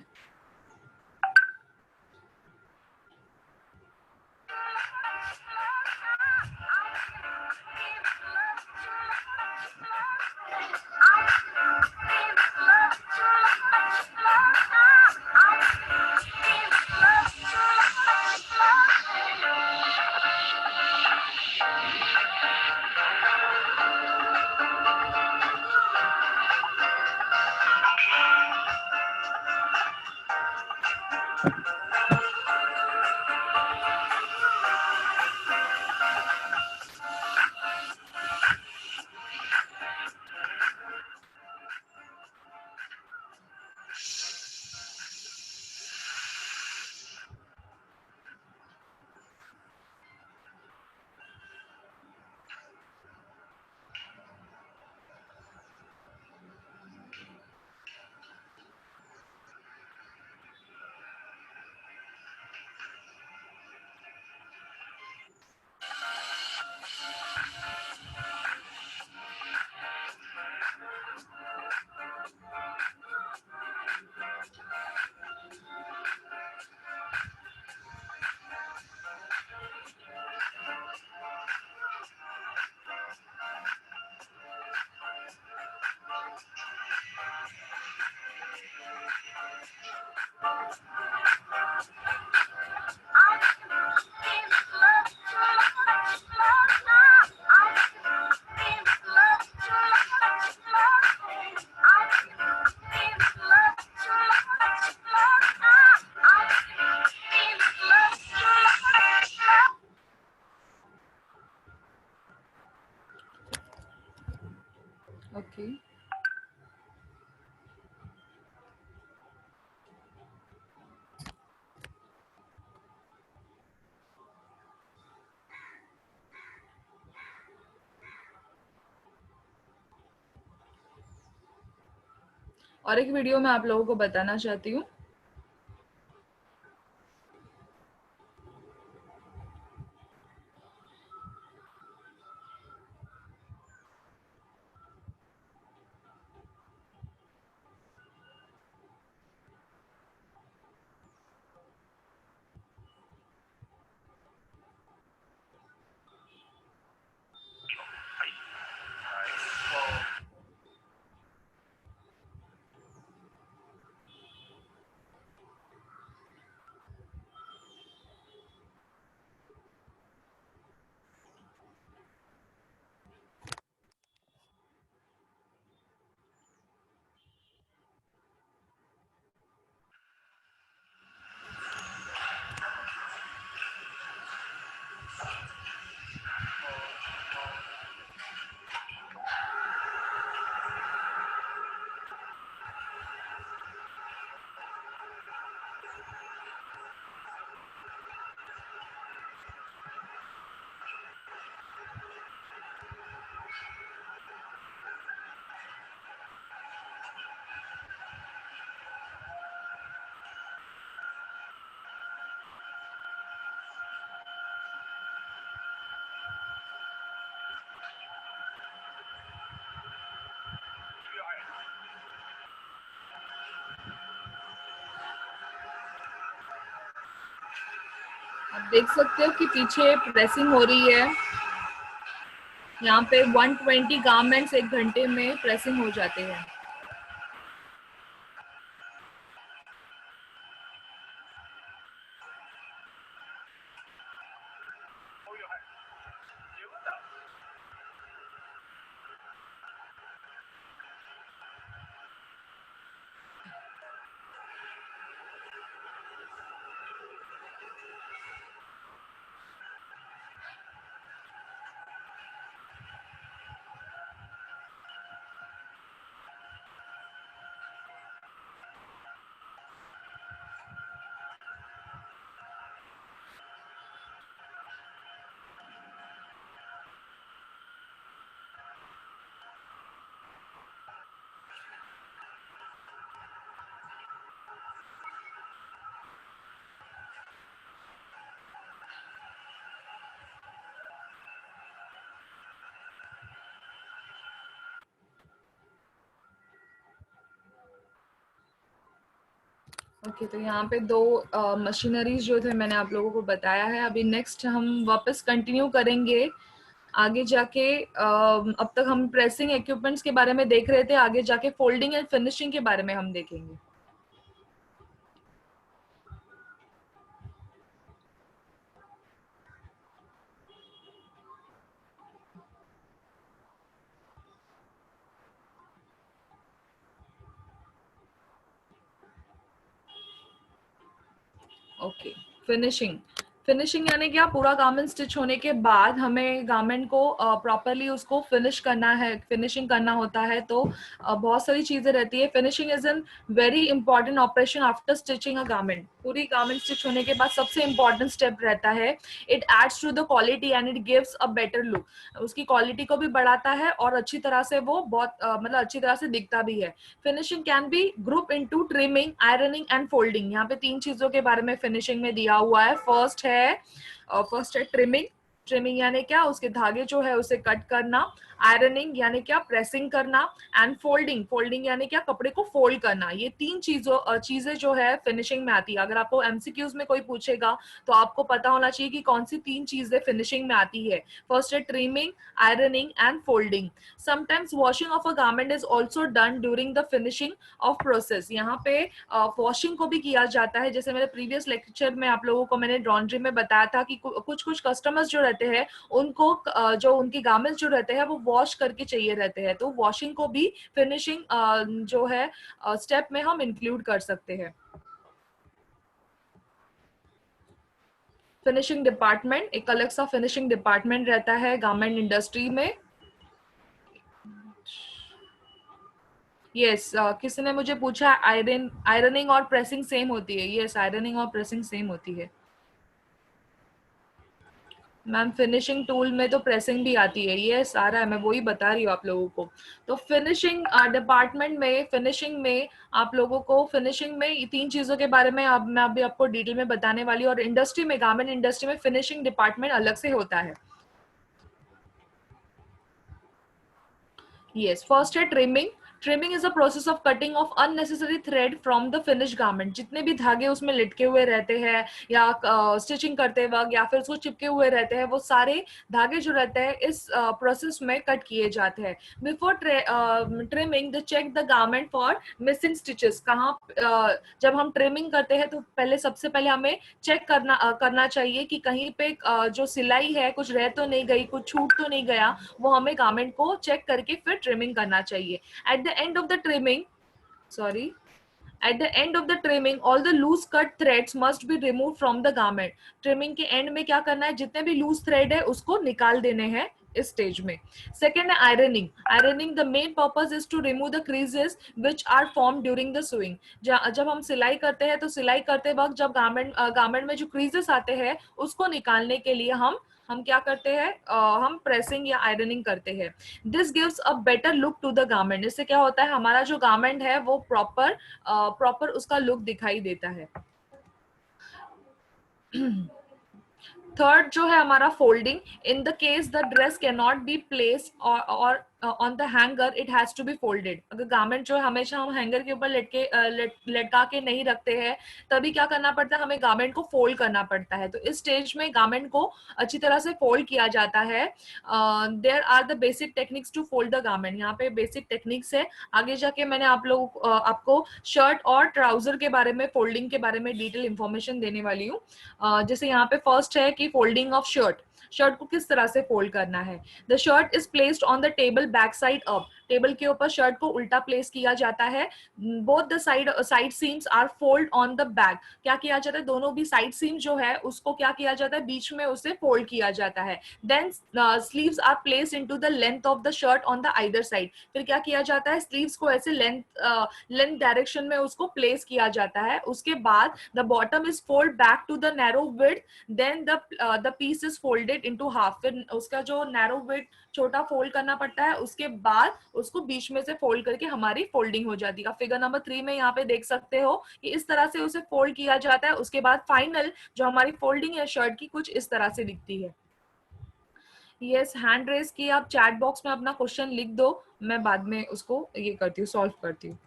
ओके, और एक वीडियो मैं आप लोगों को बताना चाहती हूँ। आप देख सकते हो कि पीछे प्रेसिंग हो रही है। यहाँ पे 120 गारमेंट्स एक घंटे में प्रेसिंग हो जाते हैं। ओके, तो यहाँ पे दो मशीनरीज जो थे मैंने आप लोगों को बताया है। अभी नेक्स्ट हम वापस कंटिन्यू करेंगे आगे जाके। अब तक हम प्रेसिंग इक्विपमेंट्स के बारे में देख रहे थे, आगे जाके फोल्डिंग एंड फिनिशिंग के बारे में हम देखेंगे। Okay, finishing. फिनिशिंग यानी क्या, पूरा गारमेंट स्टिच होने के बाद हमें गारमेंट को प्रॉपरली उसको फिनिश करना है, फिनिशिंग करना होता है। तो बहुत सारी चीजें रहती है। Finishing is an very important operation after stitching a garment. पूरी गारमेंट स्टिच होने के बाद सबसे इंपॉर्टेंट स्टेप रहता है। It adds to the quality and it gives a better look. उसकी क्वालिटी को भी बढ़ाता है और अच्छी तरह से वो बहुत मतलब अच्छी तरह से दिखता भी है। Finishing can be group into trimming, ironing and folding. यहाँ पे 3 चीजों के बारे में फिनिशिंग में दिया हुआ है। फर्स्ट है ट्रिमिंग। ट्रिमिंग यानी क्या, उसके धागे जो है उसे कट करना। आयरनिंग यानी क्या, प्रेसिंग करना। एंड फोल्डिंग, फोल्डिंग यानी क्या, कपड़े को फोल्ड करना। ये 3 चीजें जो है फिनिशिंग में आती है। अगर आपको एमसीक्यूज में कोई पूछेगा तो आपको पता होना चाहिए कि कौन सी 3 चीजें फिनिशिंग में आती है। फर्स्ट है trimming, ironing and folding. Sometimes washing of a garment is also done during the finishing of process. यहाँ पे वॉशिंग को भी किया जाता है। जैसे मेरे प्रीवियस लेक्चर में आप लोगों को मैंने लॉन्ड्री में बताया था कि कुछ कुछ कस्टमर्स जो रहते हैं उनको जो उनके गारमेंट्स जो रहते हैं वो वॉश करके चाहिए रहते हैं। तो वॉशिंग को भी फिनिशिंग जो है स्टेप में हम इंक्लूड कर सकते हैं। फिनिशिंग डिपार्टमेंट, एक अलग सा फिनिशिंग डिपार्टमेंट रहता है गारमेंट इंडस्ट्री में। यस, किसी ने मुझे पूछा आयरनिंग और प्रेसिंग सेम होती है? यस, आयरनिंग और प्रेसिंग सेम होती है मैम। फिनिशिंग टूल में तो प्रेसिंग भी आती है, ये सारा है, मैं वही बता रही हूँ आप लोगों को। तो फिनिशिंग डिपार्टमेंट में, फिनिशिंग में आप लोगों को, फिनिशिंग में ये तीन चीजों के बारे में अब मैं अभी आपको डिटेल में बताने वाली हूँ। और इंडस्ट्री में, गारमेंट इंडस्ट्री में फिनिशिंग डिपार्टमेंट अलग से होता है। Yes, first है trimming. Trimming is a process of cutting off unnecessary thread from the finished garment. जितने भी धागे उसमें लटके हुए रहते हैं या स्टिचिंग करते वक्त या फिर उसको चिपके हुए रहते हैं, वो सारे धागे जो रहते हैं इस प्रोसेस में कट किए जाते हैं। Before trimming the check the garment for missing stitches. कहाँ जब हम ट्रिमिंग करते हैं तो पहले, सबसे पहले हमें चेक करना चाहिए कि कहीं पे जो सिलाई है कुछ रह तो नहीं गई, कुछ छूट तो नहीं गया। वो हमें गारमेंट को चेक करके फिर ट्रिमिंग करना चाहिए। At the end of the trimming, sorry, at the end of the trimming all the loose cut threads must be remove from the garment. Trimming के एंड में क्या करना है, जितने भी लूज थ्रेड है उसको निकाल देने हैं इस स्टेज में। सेकेंड है ironing. Ironing the main purpose is to remove the creases which are form during the sewing. जब हम सिलाई करते हैं तो सिलाई करते वक्त जब गारमेंट में जो क्रीजेस आते हैं उसको निकालने के लिए हम क्या करते हैं, हम प्रेसिंग या आयरनिंग करते हैं। This gives a better look to the garment. इससे क्या होता है, हमारा जो गारमेंट है वो प्रॉपर उसका लुक दिखाई देता है। थर्ड जो है हमारा folding. In the case the dress can not be place और on the hanger, it has to be folded. अगर गारमेंट जो है हमेशा हम हैंगर के ऊपर लटका के नहीं रखते हैं, तभी क्या करना पड़ता है, हमें गारमेंट को फोल्ड करना पड़ता है। तो इस स्टेज में गारमेंट को अच्छी तरह से फोल्ड किया जाता है। There are the basic techniques to fold the garment. यहाँ पे बेसिक टेक्निक्स है। आगे जाके मैंने आपको शर्ट और ट्राउजर के बारे में, फोल्डिंग के बारे में डिटेल इंफॉर्मेशन देने वाली हूँ। जैसे यहाँ पे फर्स्ट है कि फोल्डिंग ऑफ शर्ट। शर्ट को किस तरह से फोल्ड करना है। The shirt is placed on the table back side up. Table के ऊपर शर्ट को उल्टा प्लेस किया जाता है। Both the side seams are fold on the back. क्या किया जाता है, दोनों भी साइड सीम जो है उसको क्या किया जाता है, बीच में उसे फोल्ड किया जाता है। Then sleeves are placed into the length of the shirt on the either side. फिर क्या किया जाता है, स्लीव्स को ऐसे लेंथ डायरेक्शन में उसको प्लेस किया जाता है। उसके बाद the bottom is fold back to the narrow width. Then the piece is folded into half. फिर उसका जो नैरो विड्थ छोटा फोल्ड करना पड़ता है, उसके बाद उसको बीच में से फोल्ड करके हमारी फोल्डिंग हो जाती है। फिगर नंबर 3 में यहाँ पे देख सकते हो कि इस तरह से उसे फोल्ड किया जाता है। उसके बाद फाइनल जो हमारी फोल्डिंग है शर्ट की, कुछ इस तरह से दिखती है। यस, हैंड रेस की आप चैट बॉक्स में अपना क्वेश्चन लिख दो, मैं बाद में उसको ये करती हूँ, सॉल्व करती हूँ।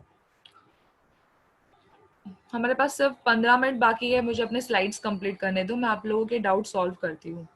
हमारे पास सिर्फ 15 मिनट बाकी है, मुझे अपने स्लाइड्स कंप्लीट करने दो, मैं आप लोगों के डाउट सॉल्व करती हूँ।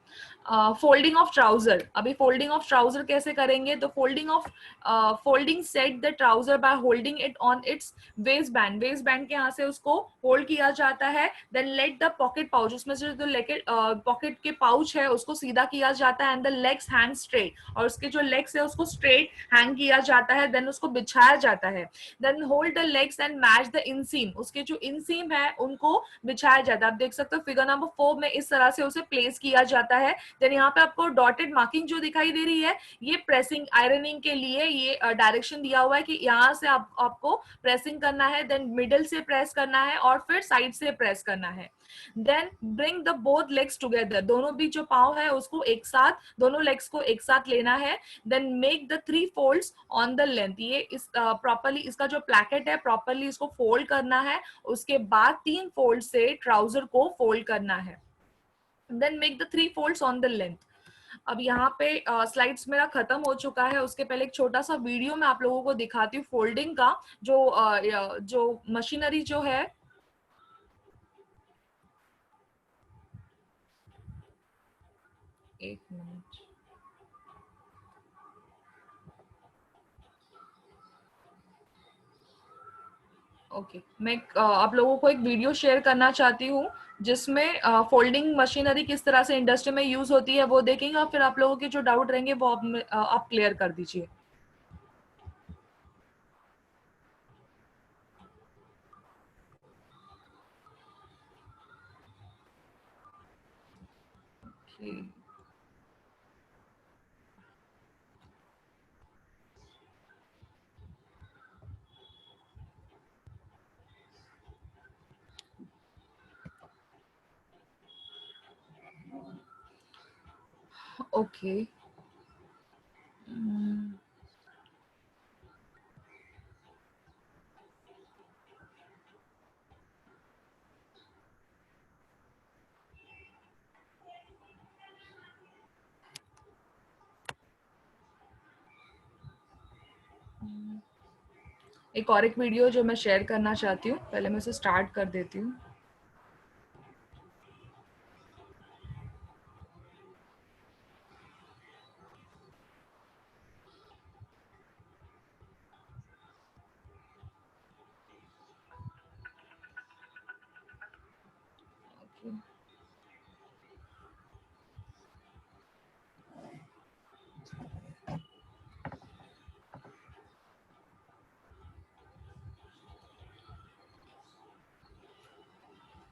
Folding of trouser. अभी फोल्डिंग ऑफ ट्राउजर कैसे करेंगे, तो folding set the trouser by holding it on its waist band. Waist band के यहाँ से उसको होल्ड किया जाता है। Then let the pocket pouch, उसमें से जो लेके पॉकेट के पाउच है उसको सीधा किया जाता है। And the legs hang straight, और उसके जो लेग्स है उसको स्ट्रेट हैंग किया जाता है। देन उसको बिछाया जाता है। Then hold the legs and match the inseam, उसके जो इनसीम है उनको बिछाया जाता है। आप देख सकते हो फिगर नंबर 4 में इस तरह से उसे प्लेस किया जाता है। देन यहाँ पे आपको डॉटेड मार्किंग जो दिखाई दे रही है, ये प्रेसिंग आयरनिंग के लिए ये डायरेक्शन दिया हुआ है कि यहाँ से आपको प्रेसिंग करना है। देन मिडल से प्रेस करना है और फिर साइड से प्रेस करना है। Then bring the both legs together, दोनों भी जो पाँव है उसको एक साथ, दोनों लेग्स को एक साथ लेना है। Then make the 3 folds on the length, ये इस प्रॉपरली इसका जो प्लैकेट है प्रॉपरली इसको फोल्ड करना है। उसके बाद 3 फोल्ड से ट्राउजर को फोल्ड करना है। Then make the 3 folds on the length. अब यहाँ पे स्लाइड्स मेरा खत्म हो चुका है, उसके पहले एक छोटा सा वीडियो मैं आप लोगों को दिखाती हूँ फोल्डिंग का। जो मशीनरी जो है, एक मिनट, ओके, मैं आप लोगों को एक वीडियो शेयर करना चाहती हूँ जिसमें फोल्डिंग मशीनरी किस तरह से इंडस्ट्री में यूज होती है वो देखेंगे, और फिर आप लोगों के जो डाउट रहेंगे वो आप क्लियर कर दीजिए। Okay. ओके। एक वीडियो जो मैं शेयर करना चाहती हूँ, पहले मैं उसे स्टार्ट कर देती हूँ।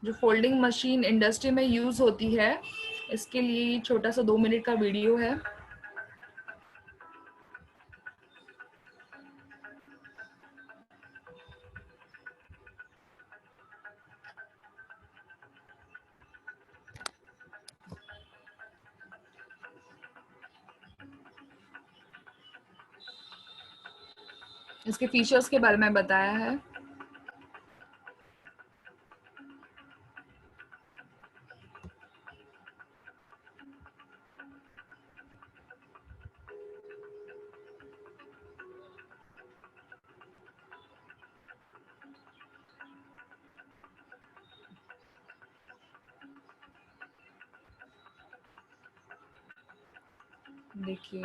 जो फोल्डिंग मशीन इंडस्ट्री में यूज होती है, इसके लिए छोटा सा 2 मिनट का वीडियो है। इसके फीचर्स के बारे में बताया है। देखिए,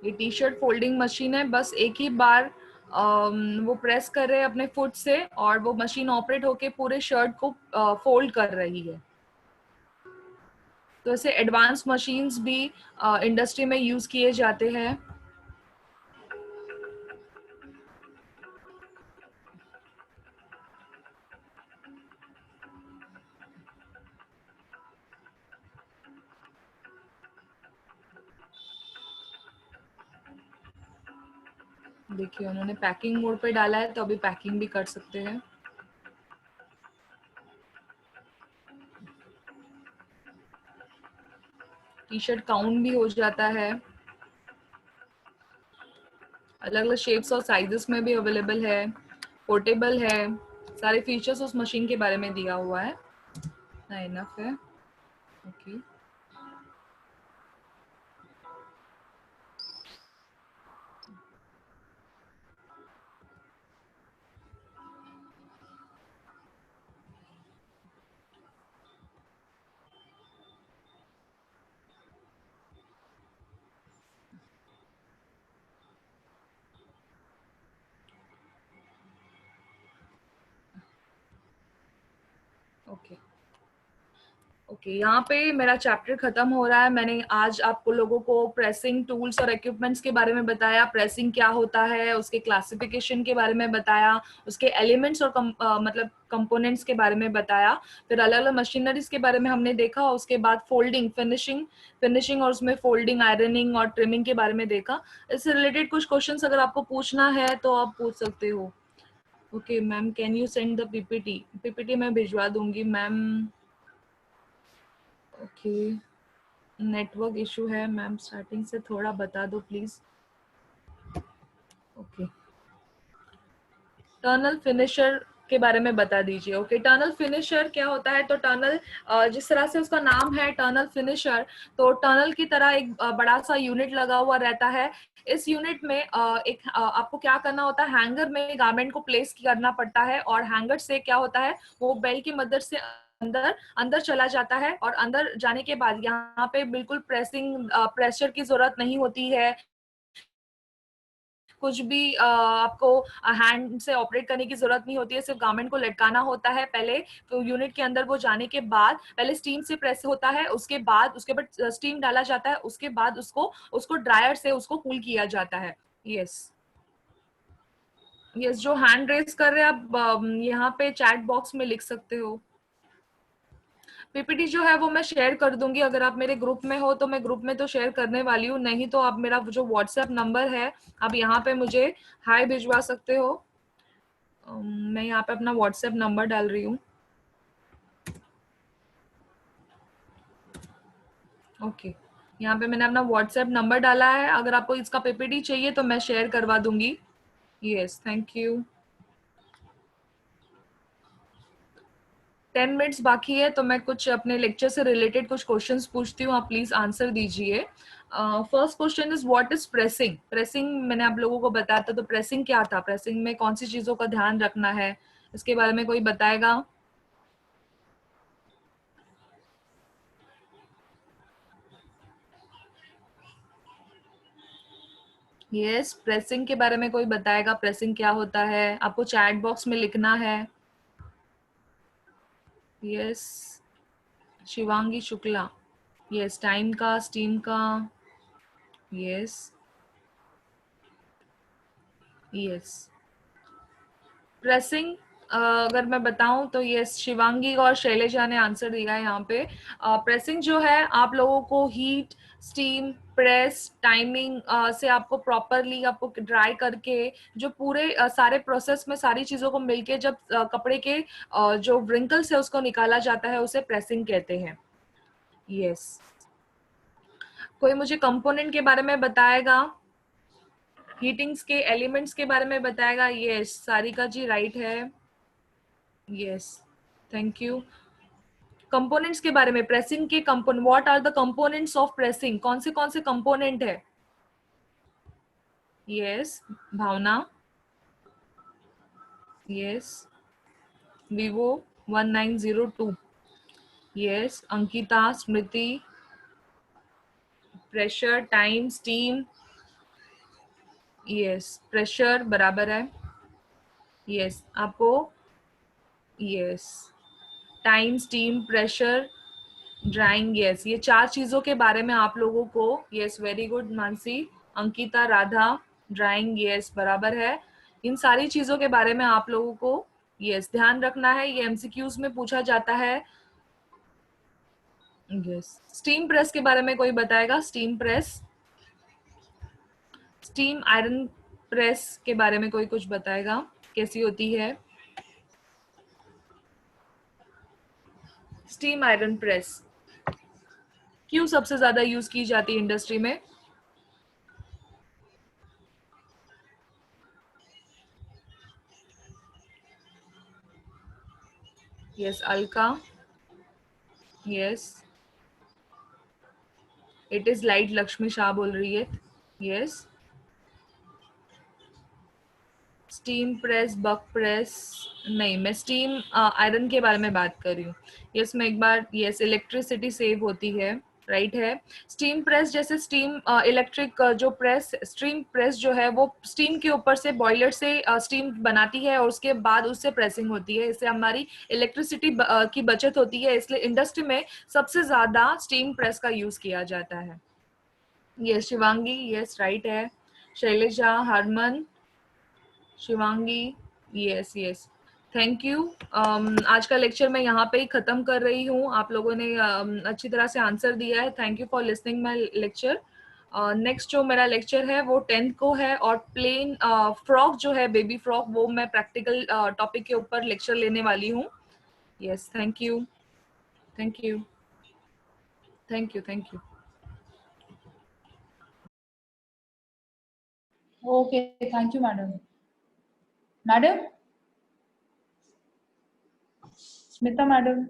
ये टी शर्ट फोल्डिंग मशीन है। बस एक ही बार वो प्रेस कर रहे हैं अपने फुट से और वो मशीन ऑपरेट होके पूरे शर्ट को फोल्ड कर रही है। तो ऐसे एडवांस मशीन्स भी इंडस्ट्री में यूज किए जाते हैं। देखिए, उन्होंने पैकिंग मोड पे डाला है, तो अभी पैकिंग भी कर सकते हैं। टी शर्ट काउंट भी हो जाता है। अलग अलग शेप्स और साइजेस में भी अवेलेबल है। पोर्टेबल है। सारे फीचर्स उस मशीन के बारे में दिया हुआ है। ना इनफ है। ओके। ओके। ओके, यहाँ पे मेरा चैप्टर खत्म हो रहा है। मैंने आज आपको लोगों को प्रेसिंग टूल्स और इक्विपमेंट्स के बारे में बताया, प्रेसिंग क्या होता है, उसके क्लासिफिकेशन के बारे में बताया, उसके एलिमेंट्स और मतलब कंपोनेंट्स के बारे में बताया। फिर अलग अलग मशीनरीज के बारे में हमने देखा। उसके बाद फोल्डिंग, फिनिशिंग और उसमें फोल्डिंग, आयरनिंग और ट्रिमिंग के बारे में देखा। इससे रिलेटेड कुछ क्वेश्चंस अगर आपको पूछना है तो आप पूछ सकते हो। Okay ma'am, can you send the PPT? PPT मैं भिजवा दूंगी मैम। ओके, नेटवर्क इशू है मैम, स्टार्टिंग से थोड़ा बता दो प्लीज। ओके, टर्नल फिनिशर के बारे में बता दीजिए। ओके, टर्नल फिनिशर क्या होता है? तो टर्नल, जिस तरह से उसका नाम है टर्नल फिनिशर, तो टर्नल की तरह एक बड़ा सा यूनिट लगा हुआ रहता है। इस यूनिट में आपको क्या करना होता है, हैंगर में गारमेंट को प्लेस करना पड़ता है और हैंगर से क्या होता है, वो बेल्ट की मदद से अंदर अंदर चला जाता है और अंदर जाने के बाद यहाँ पे बिल्कुल प्रेशर की जरूरत नहीं होती है। कुछ भी आपको हैंड से ऑपरेट करने की जरूरत नहीं होती है, सिर्फ गारमेंट को लटकाना होता है। पहले तो यूनिट के अंदर वो जाने के बाद पहले स्टीम से प्रेस होता है, उसके बाद स्टीम डाला जाता है, उसके बाद उसको उसको ड्रायर से उसको कूल किया जाता है। यस, यस, जो हैंड रेस कर रहे हैं आप यहाँ पे चैट बॉक्स में लिख सकते हो। पीपीटी जो है वो मैं शेयर कर दूंगी। अगर आप मेरे ग्रुप में हो तो मैं ग्रुप में तो शेयर करने वाली हूँ, नहीं तो आप मेरा जो व्हाट्सएप नंबर है, आप यहाँ पे मुझे हाय भिजवा सकते हो। मैं यहाँ पे अपना व्हाट्सएप नंबर डाल रही हूँ। ओके, यहाँ पे मैंने अपना व्हाट्सएप नंबर डाला है, अगर आपको इसका पीपीटी चाहिए तो मैं शेयर करवा दूंगी। Yes, thank you. 10 मिनट्स बाकी है तो मैं कुछ अपने लेक्चर से रिलेटेड कुछ क्वेश्चंस पूछती हूँ, आप प्लीज आंसर दीजिए। First question is what is pressing. Pressing मैंने आप लोगों को बताया था, तो प्रेसिंग क्या था, प्रेसिंग में कौन सी चीजों का ध्यान रखना है, इसके बारे में कोई बताएगा? यस, प्रेसिंग के बारे में कोई बताएगा, प्रेसिंग क्या होता है? आपको चैट बॉक्स में लिखना है। Yes, Shivangi Shukla. Yes, time का, स्टीम का। यस, यस, प्रेसिंग अगर मैं बताऊं तो यस, शिवांगी और शैलेजा ने आंसर दिया है यहाँ पे। प्रेसिंग जो है आप लोगों को हीट, स्टीम, प्रेस, टाइमिंग से आपको प्रॉपरली आपको ड्राई करके जो पूरे सारे प्रोसेस में सारी चीजों को मिलके जब कपड़े के जो व्रिंकल्स है उसको निकाला जाता है, उसे प्रेसिंग कहते हैं। यस, कोई मुझे कंपोनेंट के बारे में बताएगा, हीटिंग्स के एलिमेंट्स के बारे में बताएगा? यस, सारिका जी राइट है। Yes, thank you. कंपोनेंट्स के बारे में, प्रेसिंग के component, what are the components of pressing, कौन से कंपोनेंट है? Yes, Bhavna. Yes, Vivo 1902। Yes, Ankita, Smriti, pressure, time, steam. Yes, pressure बराबर है। यस, आपको yes, time, steam, pressure, drying. Yes, ये चार चीजों के बारे में आप लोगों को, yes very good Mansi, Ankita, Radha, drying, yes बराबर है। इन सारी चीजों के बारे में आप लोगों को यस ध्यान रखना है, ये एमसीक्यूज में पूछा जाता है। यस, स्टीम प्रेस के बारे में कोई बताएगा? Steam press, steam iron press के बारे में कोई कुछ बताएगा, कैसी होती है स्टीम आयरन प्रेस? क्यों सबसे ज्यादा यूज की जाती है इंडस्ट्री में? Yes, Alka. Yes, it is light, Lakshmi Shah बोल रही है। यस, स्टीम प्रेस, बक प्रेस, नहीं, मैं स्टीम आयरन के बारे में बात कर रही हूँ। यस, मैं एक बार, यस, इलेक्ट्रिसिटी सेव होती है, राइट है। स्टीम प्रेस जैसे स्टीम इलेक्ट्रिक जो प्रेस, स्टीम प्रेस जो है वो स्टीम के ऊपर से बॉयलर से स्टीम बनाती है और उसके बाद उससे प्रेसिंग होती है, इससे हमारी इलेक्ट्रिसिटी की बचत होती है, इसलिए इंडस्ट्री में सबसे ज्यादा स्टीम प्रेस का यूज किया जाता है। यस, शिवांगी, यस राइट है। Shailaja, Harman, Shivangi, yes yes, thank you. आज का लेक्चर मैं यहाँ पे ही खत्म कर रही हूँ, आप लोगों ने अच्छी तरह से आंसर दिया है, thank you for listening my lecture. Next जो मेरा लेक्चर है वो 10th को है, और प्लेन फ्रॉक जो है, बेबी फ्रॉक, वो मैं प्रैक्टिकल टॉपिक के ऊपर लेक्चर लेने वाली हूँ। Yes, thank you, thank you, thank you, thank you. Okay, thank you, madam. Madam? Smita, madam.